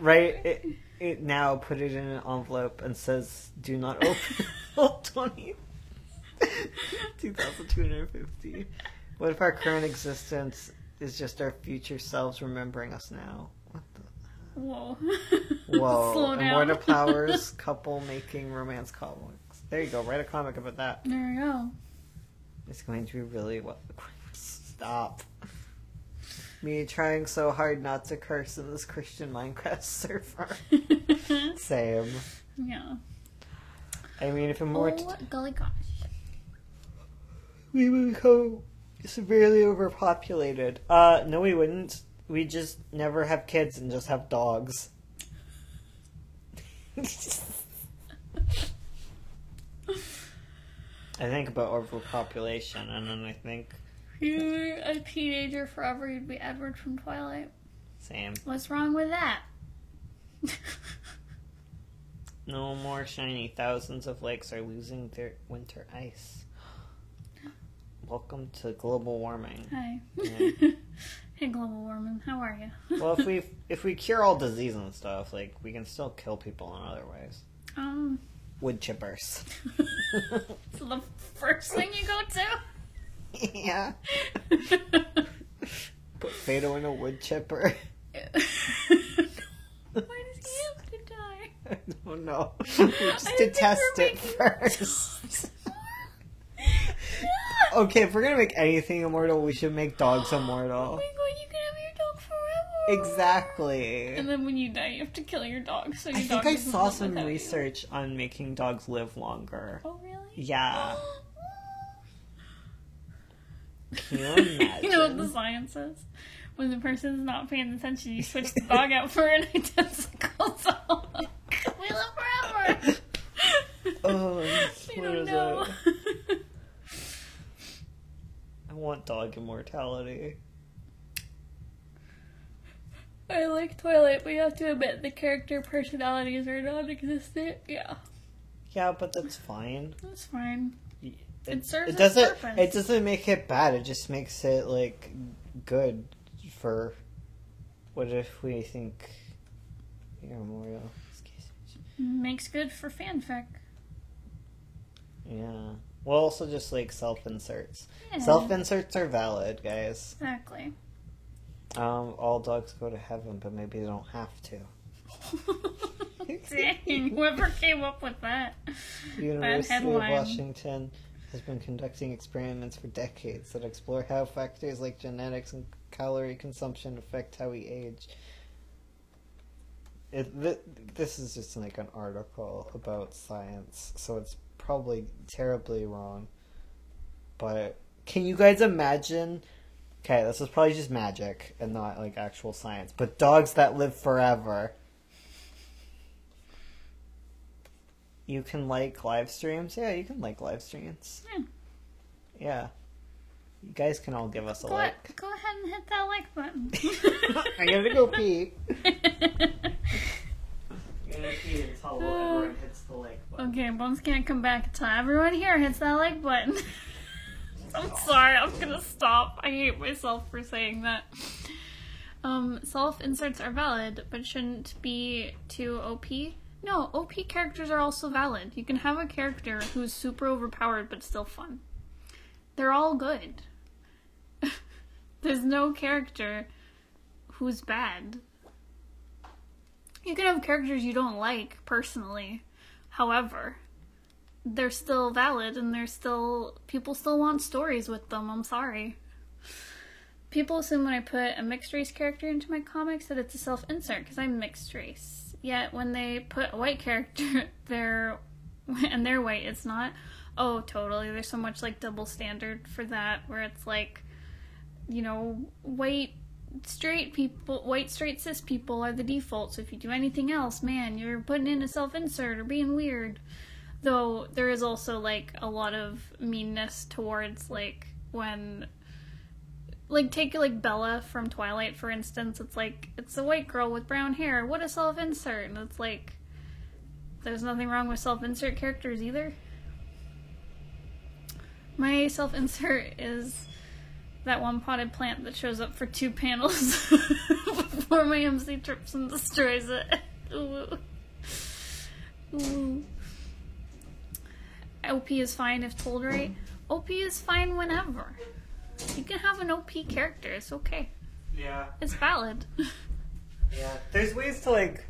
Right? It now put it in an envelope and says, do not open until 2250. What if our current existence is just our future selves remembering us now? What the... Whoa. Whoa. Slow down. Immortal Powers, couple making romance comics. There you go. Write a comic about that. There we go. It's going to be really what. Stop. Me trying so hard not to curse in this Christian Minecraft server. Same. Yeah. I mean, if Oh, golly gosh. we would become severely overpopulated. No, we wouldn't. We just never have kids and just have dogs. I think about overpopulation, and then I think You're a teenager forever, you'd be Edward from Twilight. same. What's wrong with that? No more shiny. Thousands of lakes are losing their winter ice. Welcome to global warming. Hi. Yeah. Hey, global warming. How are you? Well, if we cure all disease and stuff, like, we can still kill people in other ways. Wood chippers. It's the first thing you go to? Yeah. Put Fado in a wood chipper. Why does he have to die? I don't know. We just to test it first. Okay, if we're gonna make anything immortal, we should make dogs immortal. Oh my god, you can have your dog forever. Exactly. And then when you die, you have to kill your dog. So your I dog think I doesn't saw live some without you. research on making dogs live longer. Oh, really? Yeah. Can you imagine? You know what the science is? When the person's not paying attention, you switch the dog out for an identical dog. We live forever. Oh, They what don't is know. it? I want dog immortality. I like Twilight, but you have to admit the character personalities are non-existent. Yeah, Yeah, but that's fine. that's fine. It serves It its doesn't. purpose. It doesn't make it bad. It just makes it like good for. What if we think? Immortal. Makes good for fanfic. Yeah. Well, also just like self-inserts. Yeah. Self-inserts are valid, guys. Exactly. All dogs go to heaven, but maybe they don't have to. Dang, whoever came up with that. The University of headline. Washington has been conducting experiments for decades that explore how factors like genetics and calorie consumption affect how we age. This is just like an article about science, so it's probably terribly wrong. But can you guys imagine? Okay, this is probably just magic and not like actual science. But dogs that live forever. You can like live streams? Yeah, you can like live streams. Yeah. Yeah. You guys can all give us a like. Go ahead and hit that like button. I gotta go pee. I'm gonna pee until everyone hits the like button. Okay, Bones can't come back until everyone here hits that like button. I'm sorry, I'm gonna stop. I hate myself for saying that. Self-inserts are valid, but shouldn't be too OP. No, OP characters are also valid. You can have a character who's super overpowered but still fun. They're all good. There's no character who's bad. You can have characters you don't like, personally. However, they're still valid and people still want stories with them. I'm sorry. People assume when I put a mixed race character into my comics that it's a self-insert because I'm mixed race. Yet when they put a white character and they're white, it's not. Oh, totally. There's so much like double standard for that where it's like, you know, white straight cis people are the default. So if you do anything else, man, you're putting in a self-insert or being weird. Though there is also like a lot of meanness towards like when, like take like Bella from Twilight for instance. It's like it's a white girl with brown hair. What a self-insert! And it's like there's nothing wrong with self-insert characters either. My self-insert is that one potted plant that shows up for 2 panels before my MC trips and destroys it. Ooh. Ooh. OP is fine if told right. OP is fine whenever. You can have an OP character, it's okay. Yeah. It's valid. Yeah. There's ways to like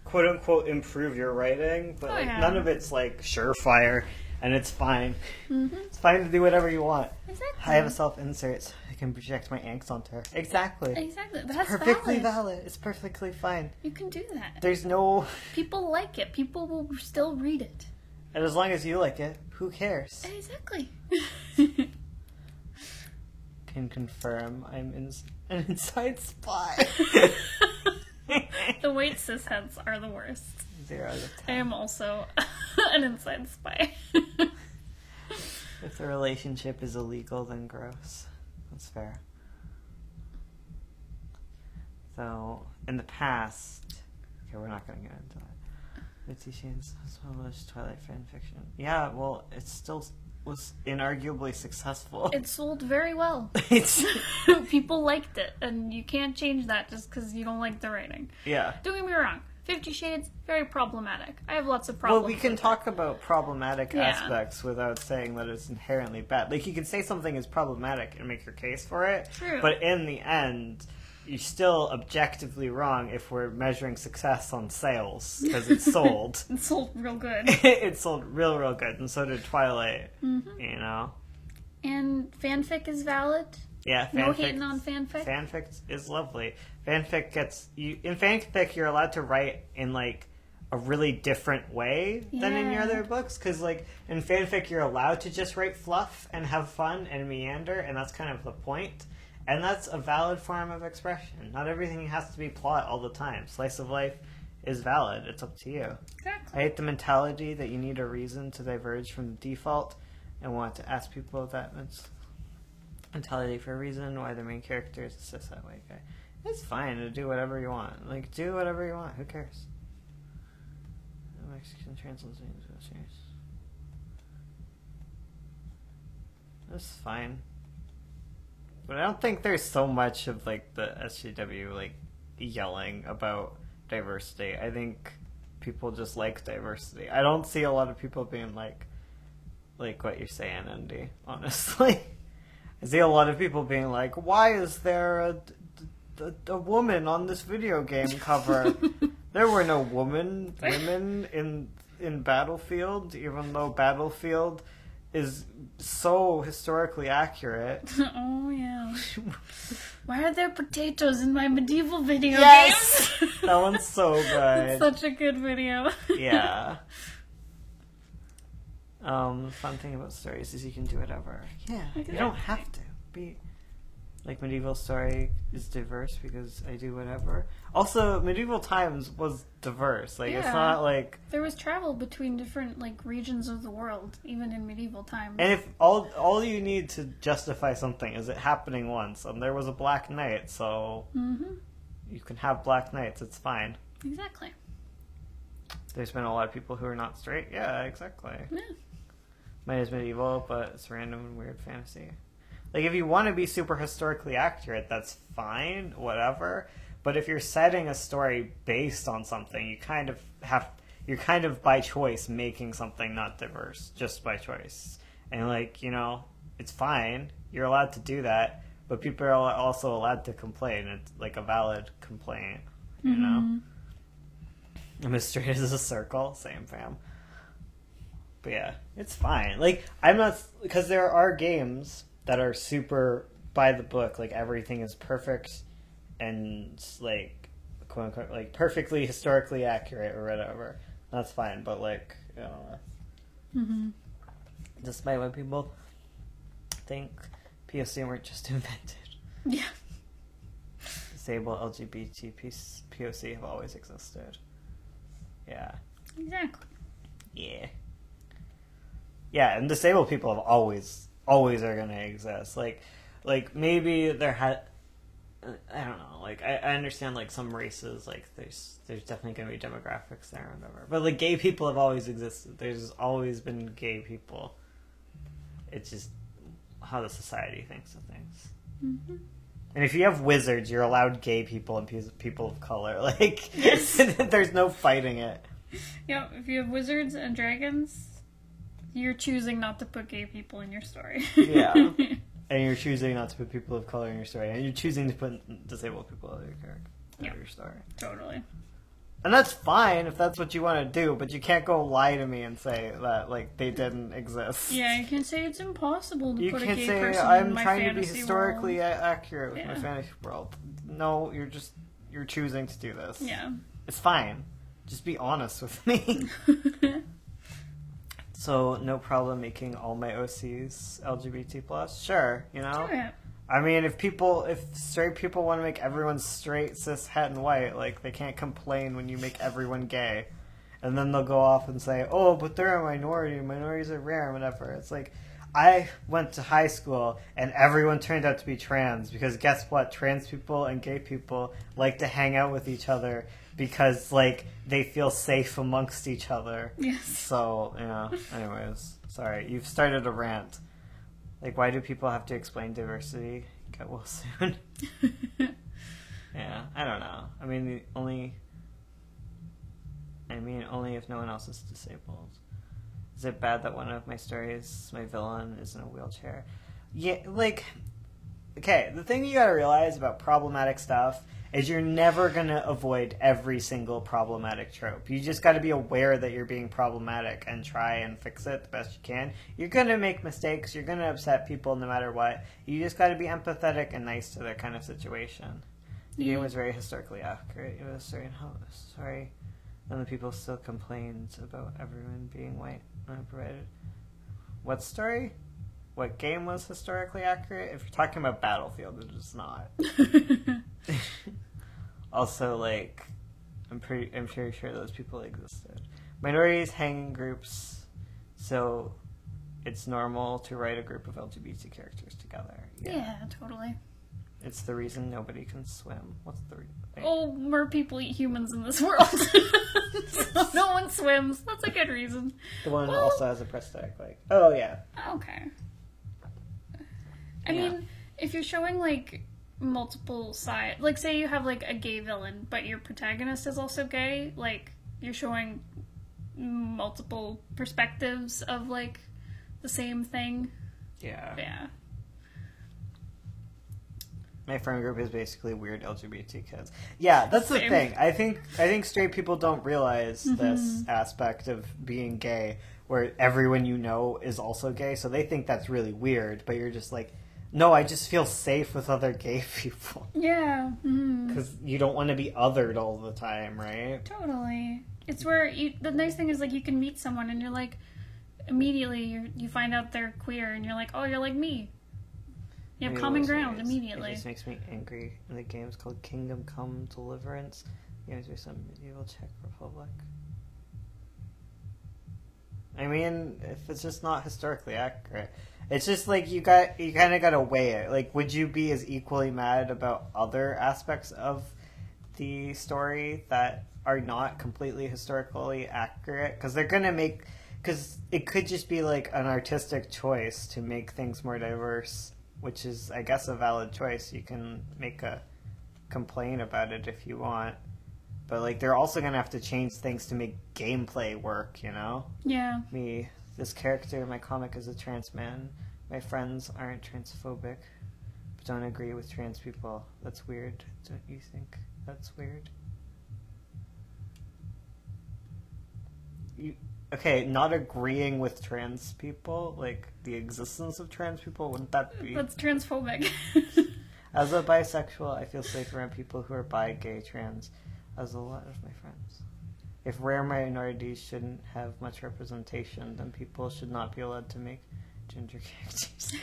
quote unquote improve your writing, but like yeah. none of it's like surefire and it's fine. Mm-hmm. It's fine to do whatever you want. Exactly. I have a self-insert so I can project my angst onto her. Exactly. Exactly. It's That's perfectly valid. valid. It's perfectly fine. You can do that. There's no... People like it. People will still read it. And as long as you like it, who cares? Exactly. Can confirm I'm an inside spy. The The white cisheads are the worst. 0 out of 10. I am also an inside spy. If the relationship is illegal, then gross. That's fair. So, in the past... Okay, we're not going to get into that. 50 Shades of Twilight fanfiction. Yeah, well, it still was inarguably successful. It sold very well. People liked it, and you can't change that just because you don't like the writing. Yeah. Don't get me wrong. 50 Shades, very problematic. I have lots of problems. Well, we can talk about problematic Yeah. aspects without saying that it's inherently bad. Like, you can say something is problematic and make your case for it. True. But in the end, you're still objectively wrong if we're measuring success on sales, because it's sold. It sold real good. It sold real good, and so did Twilight. Mm-hmm. You know? And fanfic is valid. Yeah, fanfic. No hating on fanfic. Fanfic is lovely. Fanfic gets you in fanfic. You're allowed to write in like a really different way than in your Yeah. other books, because like in fanfic you're allowed to just write fluff and have fun and meander, and that's kind of the point. And that's a valid form of expression. Not everything has to be plot all the time. Slice of life is valid. It's up to you. Exactly. I hate the mentality that you need a reason to diverge from the default and want to ask people if that mentality for a reason why the main character is just that way. Okay. It's fine to do whatever you want. Like, do whatever you want. Who cares? Mexican translation. That's fine. But I don't think there's so much of, like, the SJW, like, yelling about diversity. I think people just like diversity. I don't see a lot of people being like what you're saying, Andy, honestly. I see a lot of people being like, why is there a woman on this video game cover? There were no women in Battlefield, even though Battlefield is so historically accurate. Oh, yeah. Why are there potatoes in my medieval video Yes! games? That one's so good. Such a good video. Yeah. The fun thing about stories is you can do whatever. Yeah. You don't have to be... Like, medieval story is diverse because I do whatever. Also, medieval times was diverse. Like, it's Yeah. not like... There was travel between different, like, regions of the world, even in medieval times. And if all you need to justify something is it happening once, and there was a Black Knight, so Mm-hmm. you can have Black Knights, it's fine. Exactly. There's been a lot of people who are not straight. Yeah, exactly. Yeah. Mine is medieval, but it's random and weird fantasy. Like, if you want to be super historically accurate, that's fine, whatever. But if you're setting a story based on something, you're kind of by choice making something not diverse, just by choice. And, like, you know, it's fine. You're allowed to do that, but people are also allowed to complain. It's, like, a valid complaint, you know? I'm as straight as a circle. Same, fam. But yeah, it's fine. Like, I'm not... Because there are games that are super by the book, like everything is perfect and like quote unquote like perfectly historically accurate or whatever. That's fine, but like, I don't know. Despite what people think, POC weren't just invented. Yeah. Disabled LGBT POC have always existed. Yeah. Exactly. Yeah. Yeah, and disabled people have always are going to exist. Like maybe there had, I don't know, like, I understand, like, some races, like, there's definitely going to be demographics there and whatever. But, like, gay people have always existed. There's always been gay people. It's just how the society thinks of things. Mm-hmm. And if you have wizards, you're allowed gay people and people of color. Like, Yes. There's no fighting it. Yeah, if you have wizards and dragons, you're choosing not to put gay people in your story. Yeah. And you're choosing not to put people of color in your story. And you're choosing to put disabled people in your character. Yeah. Your story. Totally. And that's fine if that's what you want to do, but you can't go lie to me and say that, like, they didn't exist. Yeah, you can say it's impossible to You put a can't gay say, person I'm in my trying to be fantasy historically world. accurate with my Yeah. fantasy world. No, you're choosing to do this. Yeah. It's fine. Just be honest with me. So, no problem making all my OCs LGBT+. Sure, you know? Do it. I mean, if straight people want to make everyone straight, cis, het, and white, like, they can't complain when you make everyone gay. And then they'll go off and say, oh, but they're a minority, minorities are rare, and whatever. It's like, I went to high school, and everyone turned out to be trans, because guess what? Trans people and gay people like to hang out with each other, because, like, they feel safe amongst each other. Yes. So, yeah, anyways, sorry, you've started a rant. Like, why do people have to explain diversity? Get well soon. Yeah, I don't know. I mean, only if no one else is disabled. Is it bad that one of my stories, my villain, is in a wheelchair? Yeah, like, okay, the thing you gotta realize about problematic stuff is you're never gonna avoid every single problematic trope. You just gotta be aware that you're being problematic and try and fix it the best you can. You're gonna make mistakes, you're gonna upset people no matter what. You just gotta be empathetic and nice to their kind of situation. The game was very historically accurate. It was sorry. And the people still complained about everyone being white. I provided. What story? What game was historically accurate? If you're talking about Battlefield, it is not. Also, like, I'm pretty sure those people existed. Minorities hang in groups, so it's normal to write a group of LGBT characters together. Yeah, totally. It's the reason nobody can swim. What's the reason? Oh, more people eat humans in this world. So no one swims. That's a good reason. The one also has a prosthetic leg. Oh, yeah. Okay. I mean, if you're showing, like, multiple sides, like, say you have, like, a gay villain, but your protagonist is also gay, like, you're showing multiple perspectives of, like, the same thing. Yeah. Yeah. My friend group is basically weird LGBT kids. Yeah, that's the thing. I think straight people don't realize this aspect of being gay, where everyone you know is also gay, so they think that's really weird, but you're just like, no, I just feel safe with other gay people. Yeah. Because you don't want to be othered all the time, right? Totally. It's where the nice thing is, like, you can meet someone and you're like, immediately you find out they're queer and you're like, oh, you're like me. You have common ground immediately. It just makes me angry. And the game's called Kingdom Come Deliverance. Games are some medieval Czech Republic. I mean, if it's just not historically accurate, it's just like you kind of gotta weigh it. Like, would you be as equally mad about other aspects of the story that are not completely historically accurate? Because they're gonna make, because it could just be like an artistic choice to make things more diverse, which is, I guess, a valid choice. You can make a complaint about it if you want. But, like, they're also going to have to change things to make gameplay work, you know? Yeah. This character in my comic is a trans man. My friends aren't transphobic, but don't agree with trans people. That's weird. Don't you think that's weird? Okay, not agreeing with trans people, like the existence of trans people, wouldn't that be? That's transphobic. As a bisexual, I feel safe around people who are bi, gay, trans, as a lot of my friends. If rare minorities shouldn't have much representation, then people should not be allowed to make ginger characters.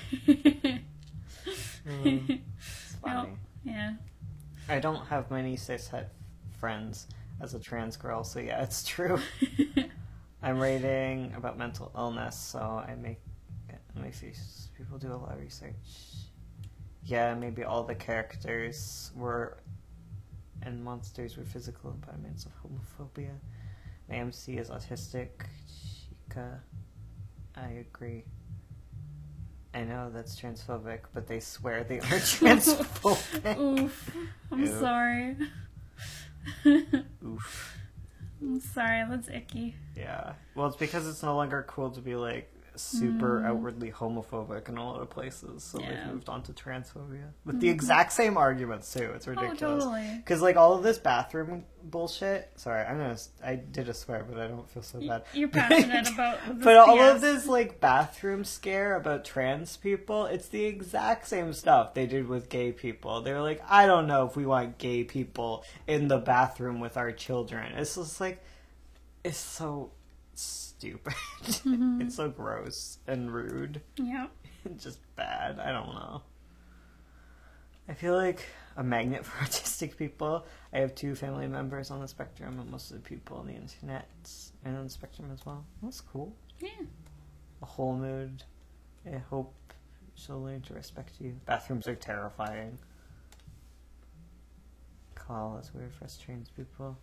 It's funny. No. Yeah. I don't have many cishet friends as a trans girl, so yeah, it's true. I'm writing about mental illness, so I make people do a lot of research. Yeah, maybe all the characters and monsters were physical embodiments of homophobia. My MC is autistic. Chica. I agree. I know that's transphobic, but they swear they are transphobic. Oof. I'm sorry. Oof. I'm sorry, that's icky. Yeah. Well, it's because it's no longer cool to be, like, super outwardly homophobic in a lot of places, so they've moved on to transphobia. With the exact same arguments, too. It's ridiculous. Oh, totally. Because, like, all of this bathroom bullshit... Sorry, I did a swear, but I don't feel so bad. You're passionate about this. But all of this, like, bathroom scare about trans people, it's the exact same stuff they did with gay people. They were like, I don't know if we want gay people in the bathroom with our children. It's just like... It's so... stupid. It's so gross and rude. Yeah. Just bad. I don't know. I feel like a magnet for autistic people. I have 2 family members on the spectrum, and most of the people on the internet are on the spectrum as well. That's cool. Yeah. A whole mood. I hope she'll learn to respect you. Bathrooms are terrifying. Call, that's weird for us trans people.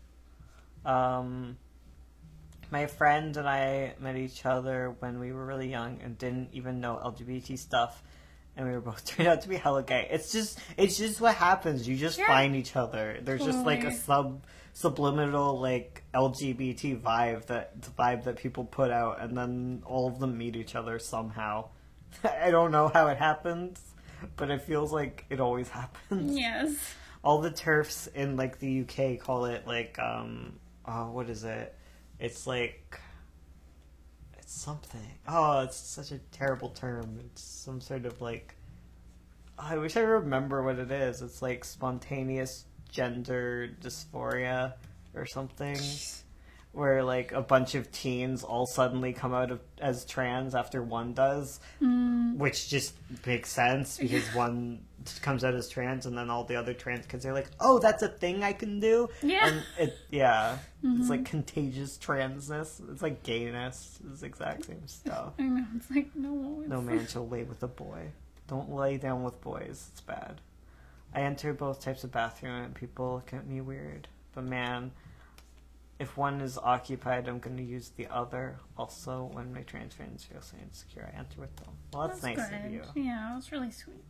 My friend and I met each other when we were really young and didn't even know LGBT stuff, and we were both turned out to be hella gay. It's just what happens. You just find each other. There's just like a subliminal like LGBT vibe that people put out, and then all of them meet each other somehow. I don't know how it happens, but it feels like it always happens. Yes. All the TERFs in like the UK call it like what is it? It's like it's something. Oh, it's such a terrible term. It's some sort of like I wish I remember what it is. It's like spontaneous gender dysphoria or something. Where like a bunch of teens all suddenly come out as trans after one does, which just makes sense because one comes out as trans and then all the other trans kids are like, "Oh, that's a thing I can do." Yeah, and it's like contagious transness. It's like gayness. It's the exact same stuff. I know. It's like no man shall lay with a boy. Don't lay down with boys. It's bad. I enter both types of bathroom and people look at me weird, but man. If one is occupied, I'm going to use the other. Also, when my trans friends feel so insecure, I enter with them. Well, that's nice good. of you. Yeah, that's really sweet.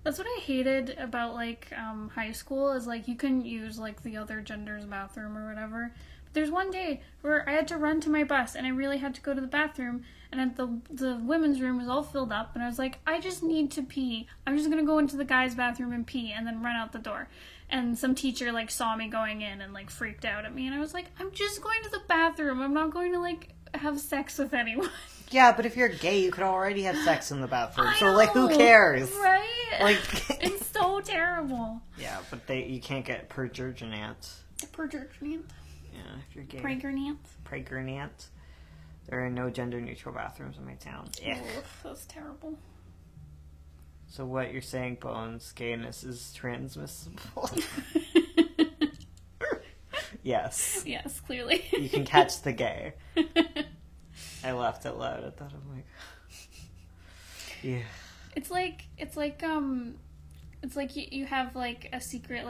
That's what I hated about, like, high school, is, like, you couldn't use, like, the other gender's bathroom or whatever. But there's one day where I had to run to my bus, and I really had to go to the bathroom, and the women's room was all filled up, and I was like, I just need to pee. I'm just going to go into the guy's bathroom and pee, and then run out the door. And some teacher, like, saw me going in and, like, freaked out at me. And I was like, I'm just going to the bathroom. I'm not going to, like, have sex with anyone. Yeah, but if you're gay, you could already have sex in the bathroom. So, like, who cares? Right? Like, it's so terrible. Yeah, but you can't get perjurginant. Perjurginant? Yeah, if you're gay. Pregnant? There are no gender-neutral bathrooms in my town. Yeah. That's terrible. So what you're saying, Bones, gayness is transmissible? Yes. Yes, clearly. You can catch the gay. I laughed out loud at that. I'm like, yeah. It's like you have like a secret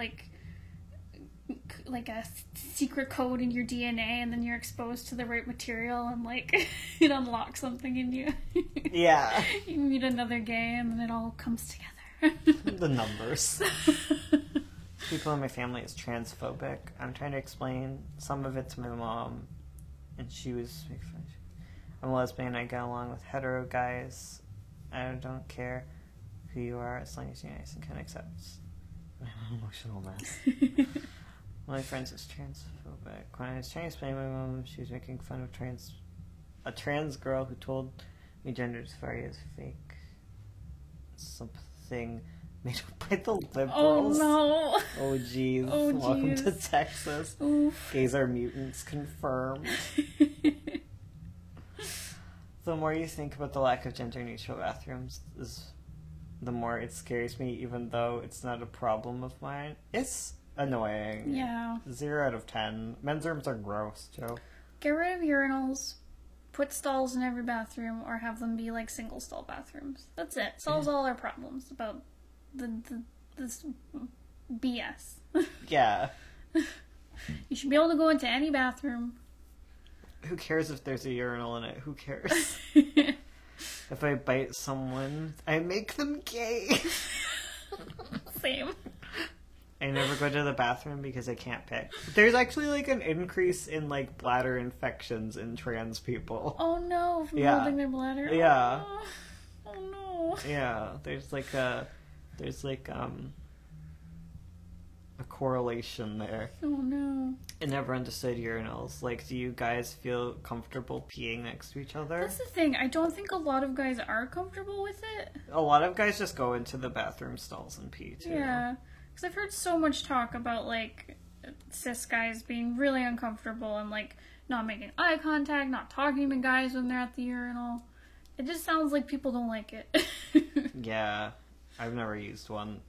like a secret code in your DNA, and then you're exposed to the right material, and like it unlocks something in you. Yeah. You meet another gay, and then it all comes together. The numbers. People in my family is transphobic. I'm trying to explain some of it to my mom, and she was making fun. I'm a lesbian. I get along with hetero guys. I don't care who you are as long as you're nice and can accept. I'm an emotional mess. My friend is transphobic. When I was trying to explain to my mom, she was making fun of a trans girl who told me gender dysphoria is fake. Something made up by the liberals. Oh no. Oh jeez. Oh, welcome to Texas. Oof. Gays are mutants confirmed. The more you think about the lack of gender-neutral bathrooms, the more it scares me, even though it's not a problem of mine. It's annoying. Yeah. 0 out of 10. Men's rooms are gross, Joe. Get rid of urinals, put stalls in every bathroom, or have them be like single stall bathrooms. That's it. Solves all our problems about this BS. Yeah. You should be able to go into any bathroom. Who cares if there's a urinal in it? Who cares? If I bite someone, I make them gay. Same. I never go to the bathroom because I can't pick. There's actually like an increase in like bladder infections in trans people. Oh no, from holding their bladder. Yeah. Oh no. Yeah, there's a correlation there. Oh no. I never understood urinals. Like, do you guys feel comfortable peeing next to each other? That's the thing. I don't think a lot of guys are comfortable with it. A lot of guys just go into the bathroom stalls and pee too. Yeah. Because I've heard so much talk about, like, cis guys being really uncomfortable and, like, not making eye contact, not talking to guys when they're at the urinal. It just sounds like people don't like it. Yeah. I've never used one.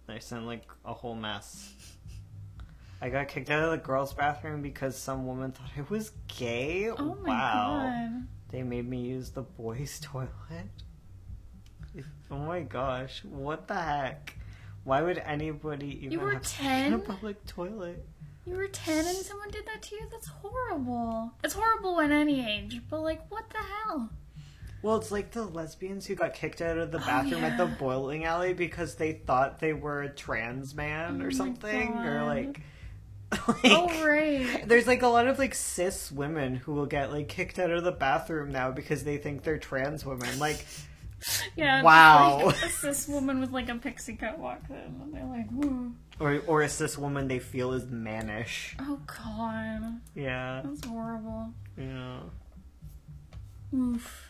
They sent like a whole mess. I got kicked out of the girls' bathroom because some woman thought I was gay. Oh my god. They made me use the boys' toilet. Oh my gosh, what the heck? Why would anybody even You were have sex 10? in a public toilet? You were 10 and someone did that to you? That's horrible. It's horrible at any age, but like, what the hell? Well, it's like the lesbians who got kicked out of the bathroom at the bowling alley because they thought they were a trans man or something. Or like oh, right. There's like a lot of like cis women who will get like kicked out of the bathroom now because they think they're trans women. Like, yeah, wow. Like a cis woman with like a pixie cut walks in and they're like, whoa. Or a cis woman they feel is mannish. Oh god. Yeah. That's horrible. Yeah. Oof.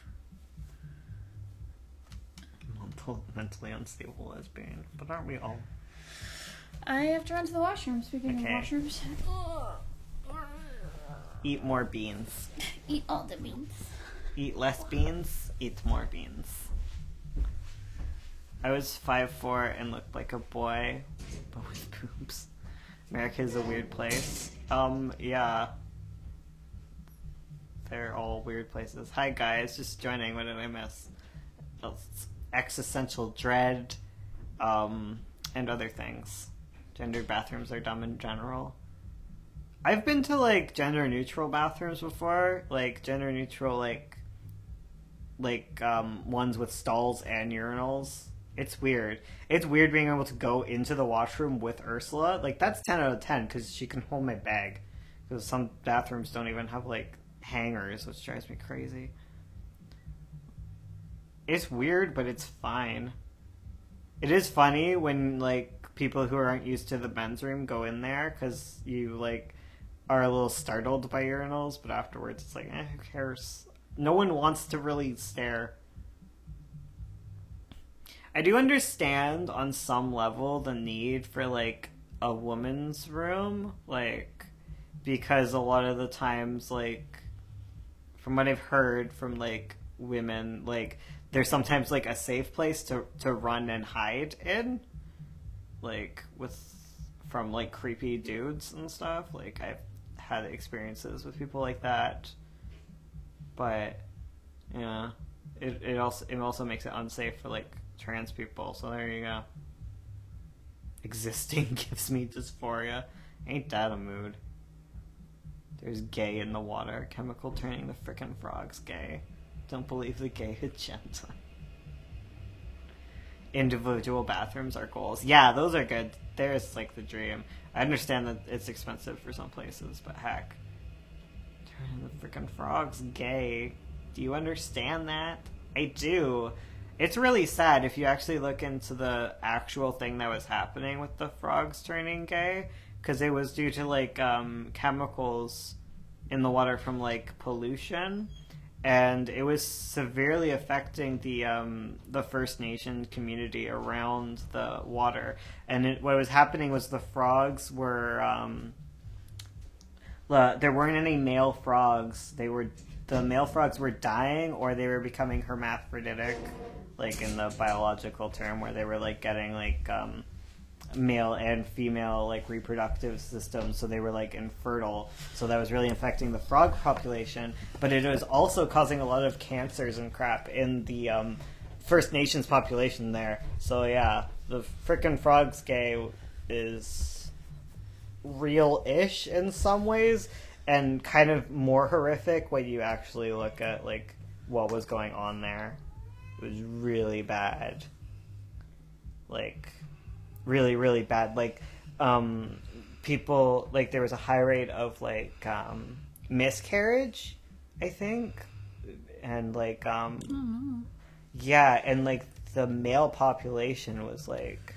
Mentally unstable lesbian, but aren't we all? I have to run to the washroom. Speaking Okay. of washrooms. Eat more beans. Eat all the beans. Eat less beans, eat more beans. I was 5'4" and looked like a boy, but with boobs. America is a weird place. Yeah. They're all weird places. Hi guys, just joining. What did I miss? Existential dread, and other things. Gendered bathrooms are dumb in general. I've been to like gender neutral bathrooms before, like gender neutral like ones with stalls and urinals. It's weird. It's weird being able to go into the washroom with Ursula. Like that's 10 out of 10 because she can hold my bag. Because some bathrooms don't even have like hangers, which drives me crazy. It's weird, but it's fine. It is funny when, like, people who aren't used to the men's room go in there, because you, like, are a little startled by urinals, but afterwards it's like, who cares? No one wants to really stare. I do understand, on some level, the need for, like, a woman's room, like, because a lot of the times, like, from what I've heard from, like, women, like, there's sometimes like a safe place to run and hide in, like from like creepy dudes and stuff. Like I've had experiences with people like that, but yeah, it also makes it unsafe for like trans people. So there you go. Existing gives me dysphoria. Ain't that a mood? There's gay in the water. Chemical turning the frickin' frogs gay. Don't believe the gay agenda. Individual bathrooms are goals. Yeah, those are good. There's like the dream. I understand that it's expensive for some places, but heck. Turning the frickin' frogs gay. Do you understand that? I do. It's really sad if you actually look into the actual thing that was happening with the frogs turning gay, because it was due to like chemicals in the water from like pollution. And it was severely affecting the First Nation community around the water. And what was happening was the frogs were there weren't any male frogs. The male frogs were dying, or they were becoming hermaphroditic, like in the biological term, where they were like getting like male and female like reproductive systems, so they were like infertile. So that was really affecting the frog population, but it was also causing a lot of cancers and crap in the First Nations population there. So yeah, the frickin' frogs gay is real-ish in some ways, and kind of more horrific when you actually look at like what was going on there. It was really bad. Like really, really bad. Like, people, like, there was a high rate of, like, miscarriage, I think. And, like, yeah, and, like, the male population was, like,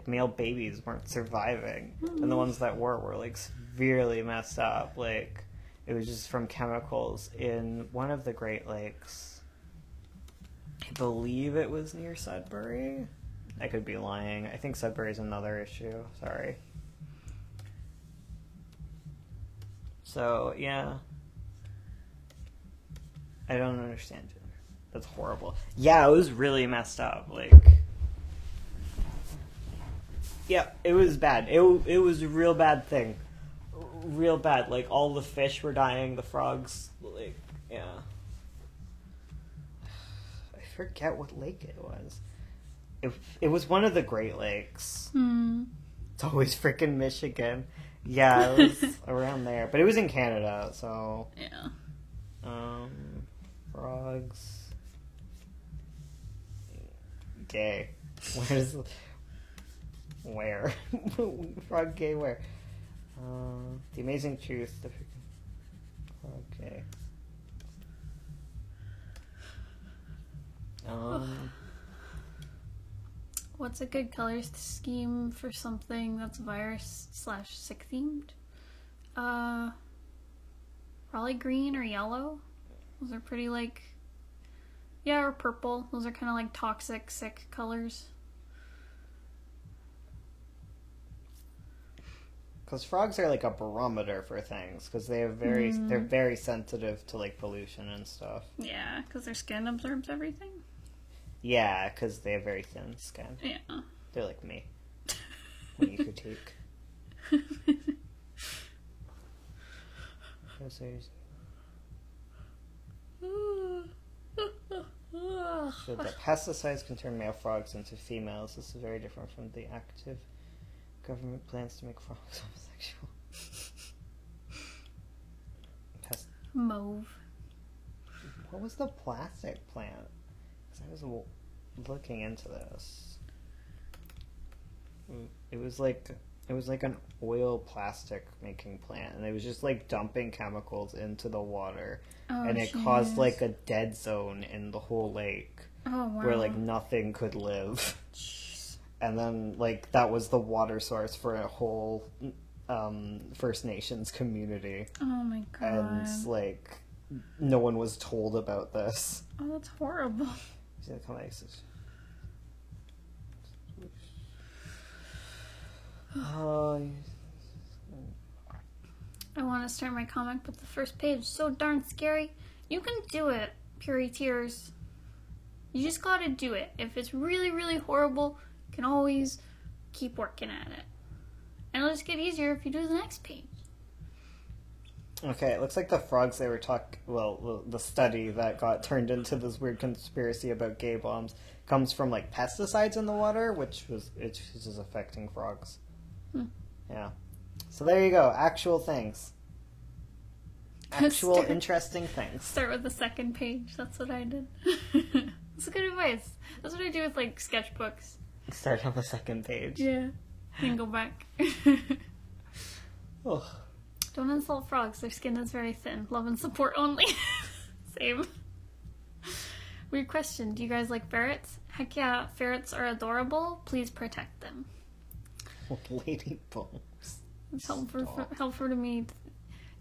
male babies weren't surviving. And the ones that were, like, severely messed up. Like, it was just from chemicals in one of the Great Lakes. I believe it was near Sudbury. I could be lying. I think Sudbury is another issue. Sorry. So, yeah. I don't understand it. That's horrible. Yeah, it was really messed up. Like, Yeah, it was bad. It was a real bad thing. Real bad. Like, all the fish were dying, the frogs, like, yeah. I forget what lake it was. It was one of the Great Lakes. It's always freaking Michigan. Yeah, it was around there. But it was in Canada, so... Yeah. Frogs... Gay. Where's... Where? Frog gay where? The Amazing Truth. The freaking frog gay. What's a good color scheme for something that's virus/sick themed? Probably green or yellow. Those are pretty like... Yeah, or purple. Those are kind of like toxic, sick colors. Because frogs are like a barometer for things, because they're very sensitive to like pollution and stuff. Yeah, because their skin absorbs everything. Yeah, because they have very thin skin. Yeah. They're like me. When you critique. So the pesticides can turn male frogs into females. This is very different from the active government plans to make frogs homosexual. Mauve. What was the plastic plant? Because I was looking into this. It was like an oil plastic making plant, and it was just like dumping chemicals into the water, and it caused like a dead zone in the whole lake, where like nothing could live. And then like that was the water source for a whole First Nations community. Oh my god! And like no one was told about this. Oh, that's horrible. I want to start my comic, but the first page is so darn scary. You can do it, Puri Tears. You just gotta do it. If it's really, really horrible, you can always keep working at it. And it'll just get easier if you do the next page. Okay, it looks like the frogs they were the study that got turned into this weird conspiracy about gay bombs comes from like pesticides in the water, which is affecting frogs. Yeah. So there you go. Actual things. Actual interesting things. Start with the second page. That's what I did. That's good advice. That's what I do with like sketchbooks. Start on the second page. Yeah. And go back. Ugh. Don't insult frogs. Their skin is very thin. Love and support only. Same. Weird question. Do you guys like ferrets? Heck yeah. Ferrets are adorable. Please protect them. Lady bones. It's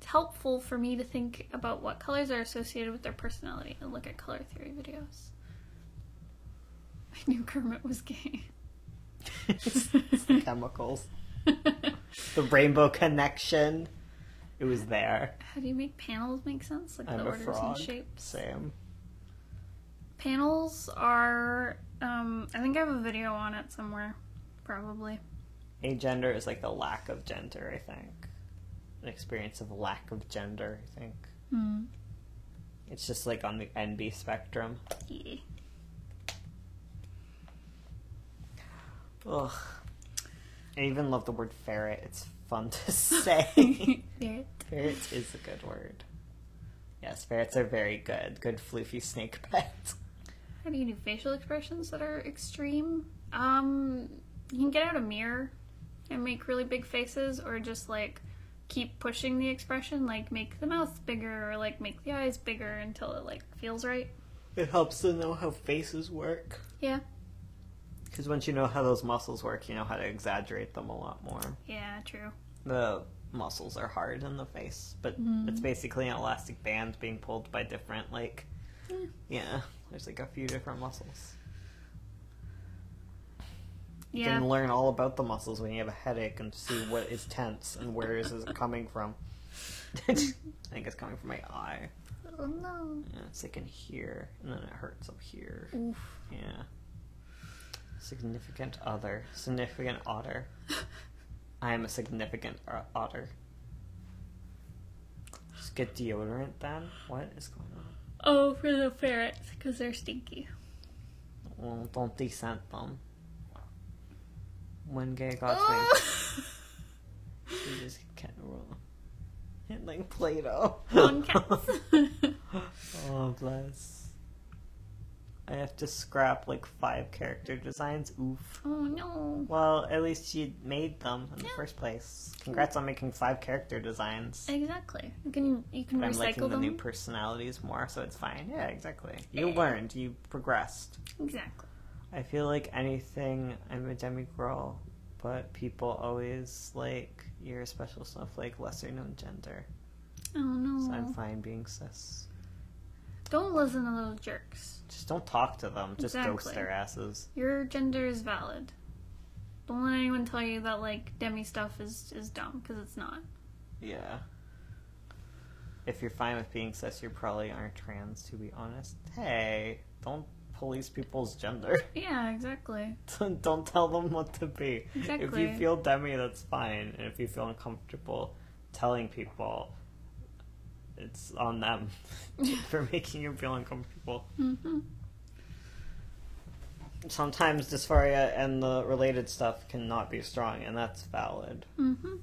helpful for me to think about what colors are associated with their personality and look at color theory videos. I knew Kermit was gay. It's the chemicals. The rainbow connection. It was there. How do you make panels make sense? Like the orders and shapes. Same. Panels are, I think I have a video on it somewhere. Probably. Agender is like the lack of gender, I think. An experience of lack of gender, I think. It's just like on the NB spectrum. Yeah. Ugh. I even love the word ferret. It's fun to say. Ferret. Ferret is a good word. Yes, ferrets are very good. Good floofy snake pets. How do you do facial expressions that are extreme? You can get out a mirror and make really big faces, or just like keep pushing the expression, like make the mouth bigger or like make the eyes bigger until it like feels right. It helps to know how faces work. Yeah. Because once you know how those muscles work, you know how to exaggerate them a lot more. Yeah, true. The muscles are hard in the face, but it's basically an elastic band being pulled by different, like, yeah, there's like a few different muscles. You can learn all about the muscles when you have a headache and see what is tense and where is it coming from. I think it's coming from my eye. Oh no. Yeah, it's like in here, and then it hurts up here. Oof. Yeah. Significant other. Significant otter. I am a significant otter. Just get deodorant then? What is going on? Oh, for the ferrets, because they're stinky. Well, don't descent them. One gay got me. You just can't roll. And like Play-Doh. On cats. Oh, bless. I have to scrap like 5 character designs. Oof. Oh no. Well, at least you made them in the first place. Congrats on making 5 character designs. Exactly. You can I'm recycle liking them. the new personalities more, so it's fine. Yeah, exactly. You learned. You progressed. Exactly. I feel like anything, I'm a demigirl, but people always like your special snowflake, lesser known gender. Oh no. So I'm fine being cis. Don't listen to those jerks. Just don't talk to them. Just Exactly. ghost their asses. Your gender is valid. Don't let anyone tell you that like demi stuff is dumb, because it's not. Yeah. If you're fine with being cis, you probably aren't trans, to be honest. Hey, don't police people's gender. Yeah, exactly. Don't tell them what to be. Exactly. If you feel demi, that's fine. And if you feel uncomfortable telling people, it's on them for making you feel uncomfortable. Mm-hmm. Sometimes dysphoria and the related stuff cannot be strong, and that's valid. Mm-hmm.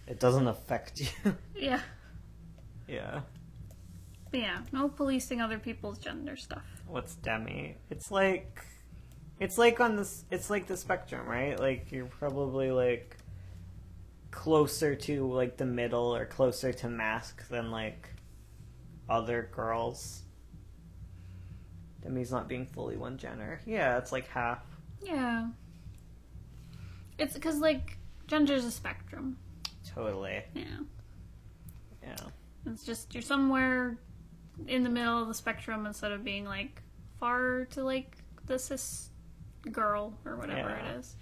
It doesn't affect you. Yeah. Yeah. But yeah, no policing other people's gender stuff. What's demi? It's like on this. It's like the spectrum, right? Like you're probably like closer to like the middle or closer to mask than like other girls. Demi's not being fully one gender. Yeah, it's like half. Yeah. It's because like gender's a spectrum. Totally. Yeah. Yeah. It's just you're somewhere in the middle of the spectrum instead of being like far to like the cis girl or whatever Yeah. it is.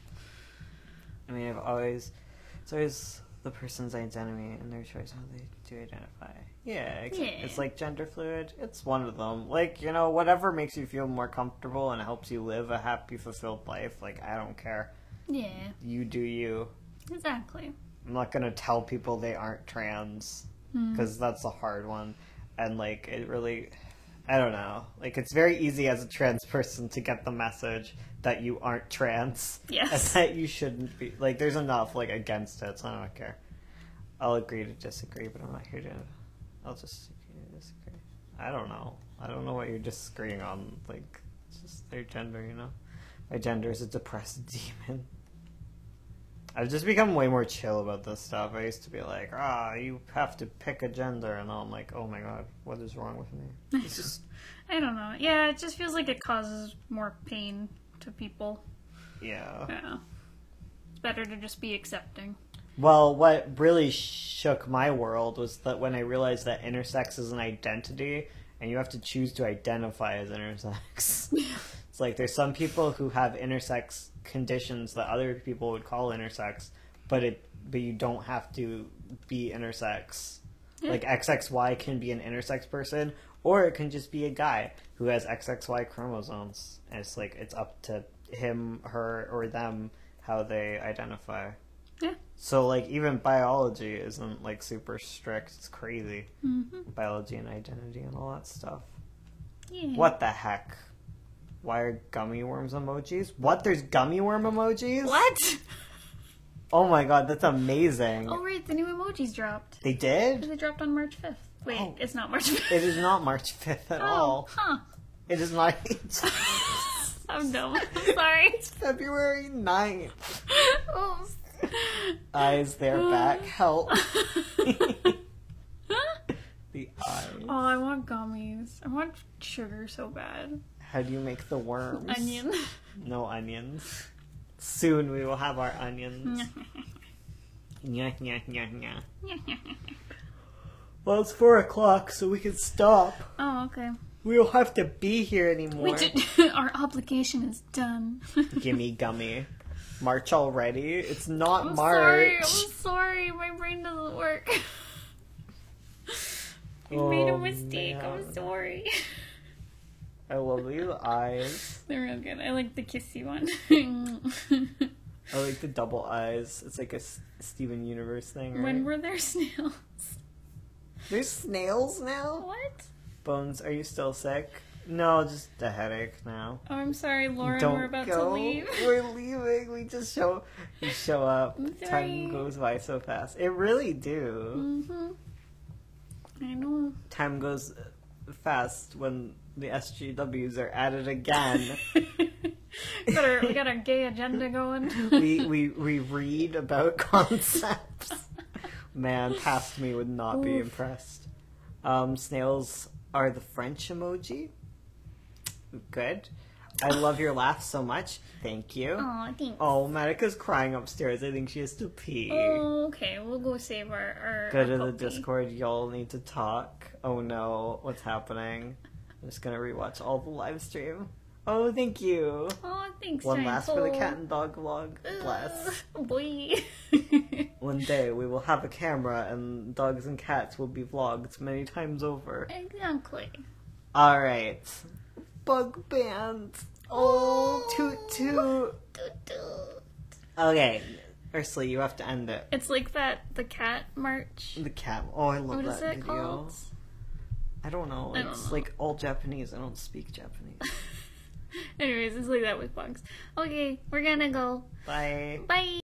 I mean, it's always the person's identity and their choice how they do identify. Yeah, exactly. Yeah. It's like gender fluid. It's one of them. Like, you know, whatever makes you feel more comfortable and helps you live a happy, fulfilled life. Like, I don't care. Yeah. You do you. Exactly. I'm not gonna tell people they aren't trans because that's a hard one. And like, it really, I don't know. Like, it's very easy as a trans person to get the message that you aren't trans. Yes. And that you shouldn't be. Like, there's enough, like, against it, so I don't care. I'll agree to disagree, but I'm not here to... I'll just agree to disagree. I don't know. I don't know what you're disagreeing on. Like, it's just their gender, you know? My gender is a depressed demon. I've just become way more chill about this stuff. I used to be like, you have to pick a gender, and now I'm like, oh my god, what is wrong with me? It's just... I don't know. Yeah, it just feels like it causes more pain to people. Yeah. Yeah. It's better to just be accepting. Well, what really shook my world was that when I realized that intersex is an identity, and you have to choose to identify as intersex. It's like there's some people who have intersex conditions that other people would call intersex, but you don't have to be intersex. Yeah. Like XXY can be an intersex person, or it can just be a guy who has XXY chromosomes. And it's like it's up to him, her, or them how they identify. Yeah. So like even biology isn't like super strict. It's crazy. Mm-hmm. Biology and identity and all that stuff. Yeah. What the heck? Why are gummy worms emojis? What? There's gummy worm emojis? What? Oh my god, that's amazing. Oh, right, the new emojis dropped. They did? They dropped on March 5th. Wait, Oh. It's not March 5th. It is not March 5th at all. Huh. It is not. I'm dumb. I'm sorry. It's February 9th. Oops. Eyes, they're back. Help. The eyes. Oh, I want gummies. I want sugar so bad. How do you make the worms? Onion. No onions. Soon we will have our onions. Nya, nya, nya, nya. Well, it's 4 o'clock, so we can stop. Oh, okay. We don't have to be here anymore. Our obligation is done. Gimme gummy. March already? It's not I'm March. sorry. My brain doesn't work. I made a Oh, mistake. man. I'm sorry. I love these eyes. They're real good. I like the kissy one. I like the double eyes. It's like a Steven Universe thing, right? When were there snails? There's snails now? What? Bones, are you still sick? No, just a headache now. Oh, I'm sorry, Lauren. Don't We're about go. to leave. We're leaving. We show up. I'm sorry. Time goes by so fast. It really do. I know. Time goes fast when the SJWs are at it again. We got our gay agenda going. we read about concepts. Man, past me would not be impressed. Snails are the French emoji. Good. I love your laugh so much. Thank you. Aw, thanks. Oh, Matica's crying upstairs. I think she has to pee. Oh, okay. We'll go save our Go to the puppy. Discord. Y'all need to talk. Oh no, what's happening? I'm just gonna rewatch all the live stream. Oh, thank you. Oh, thanks, One Giant last for the Pole. cat and dog vlog. Bless. Boy. One day we will have a camera and dogs and cats will be vlogged many times over. Exactly. Alright. Bug band. Oh, toot toot. Toot toot. Okay, Ursula, you have to end it. It's like the cat march. The cat. Oh, I love What that is it video. called? I don't know. I don't It's know. like all Japanese. I don't speak Japanese. Anyways, it's like that with bugs. Okay, we're gonna go. Bye. Bye.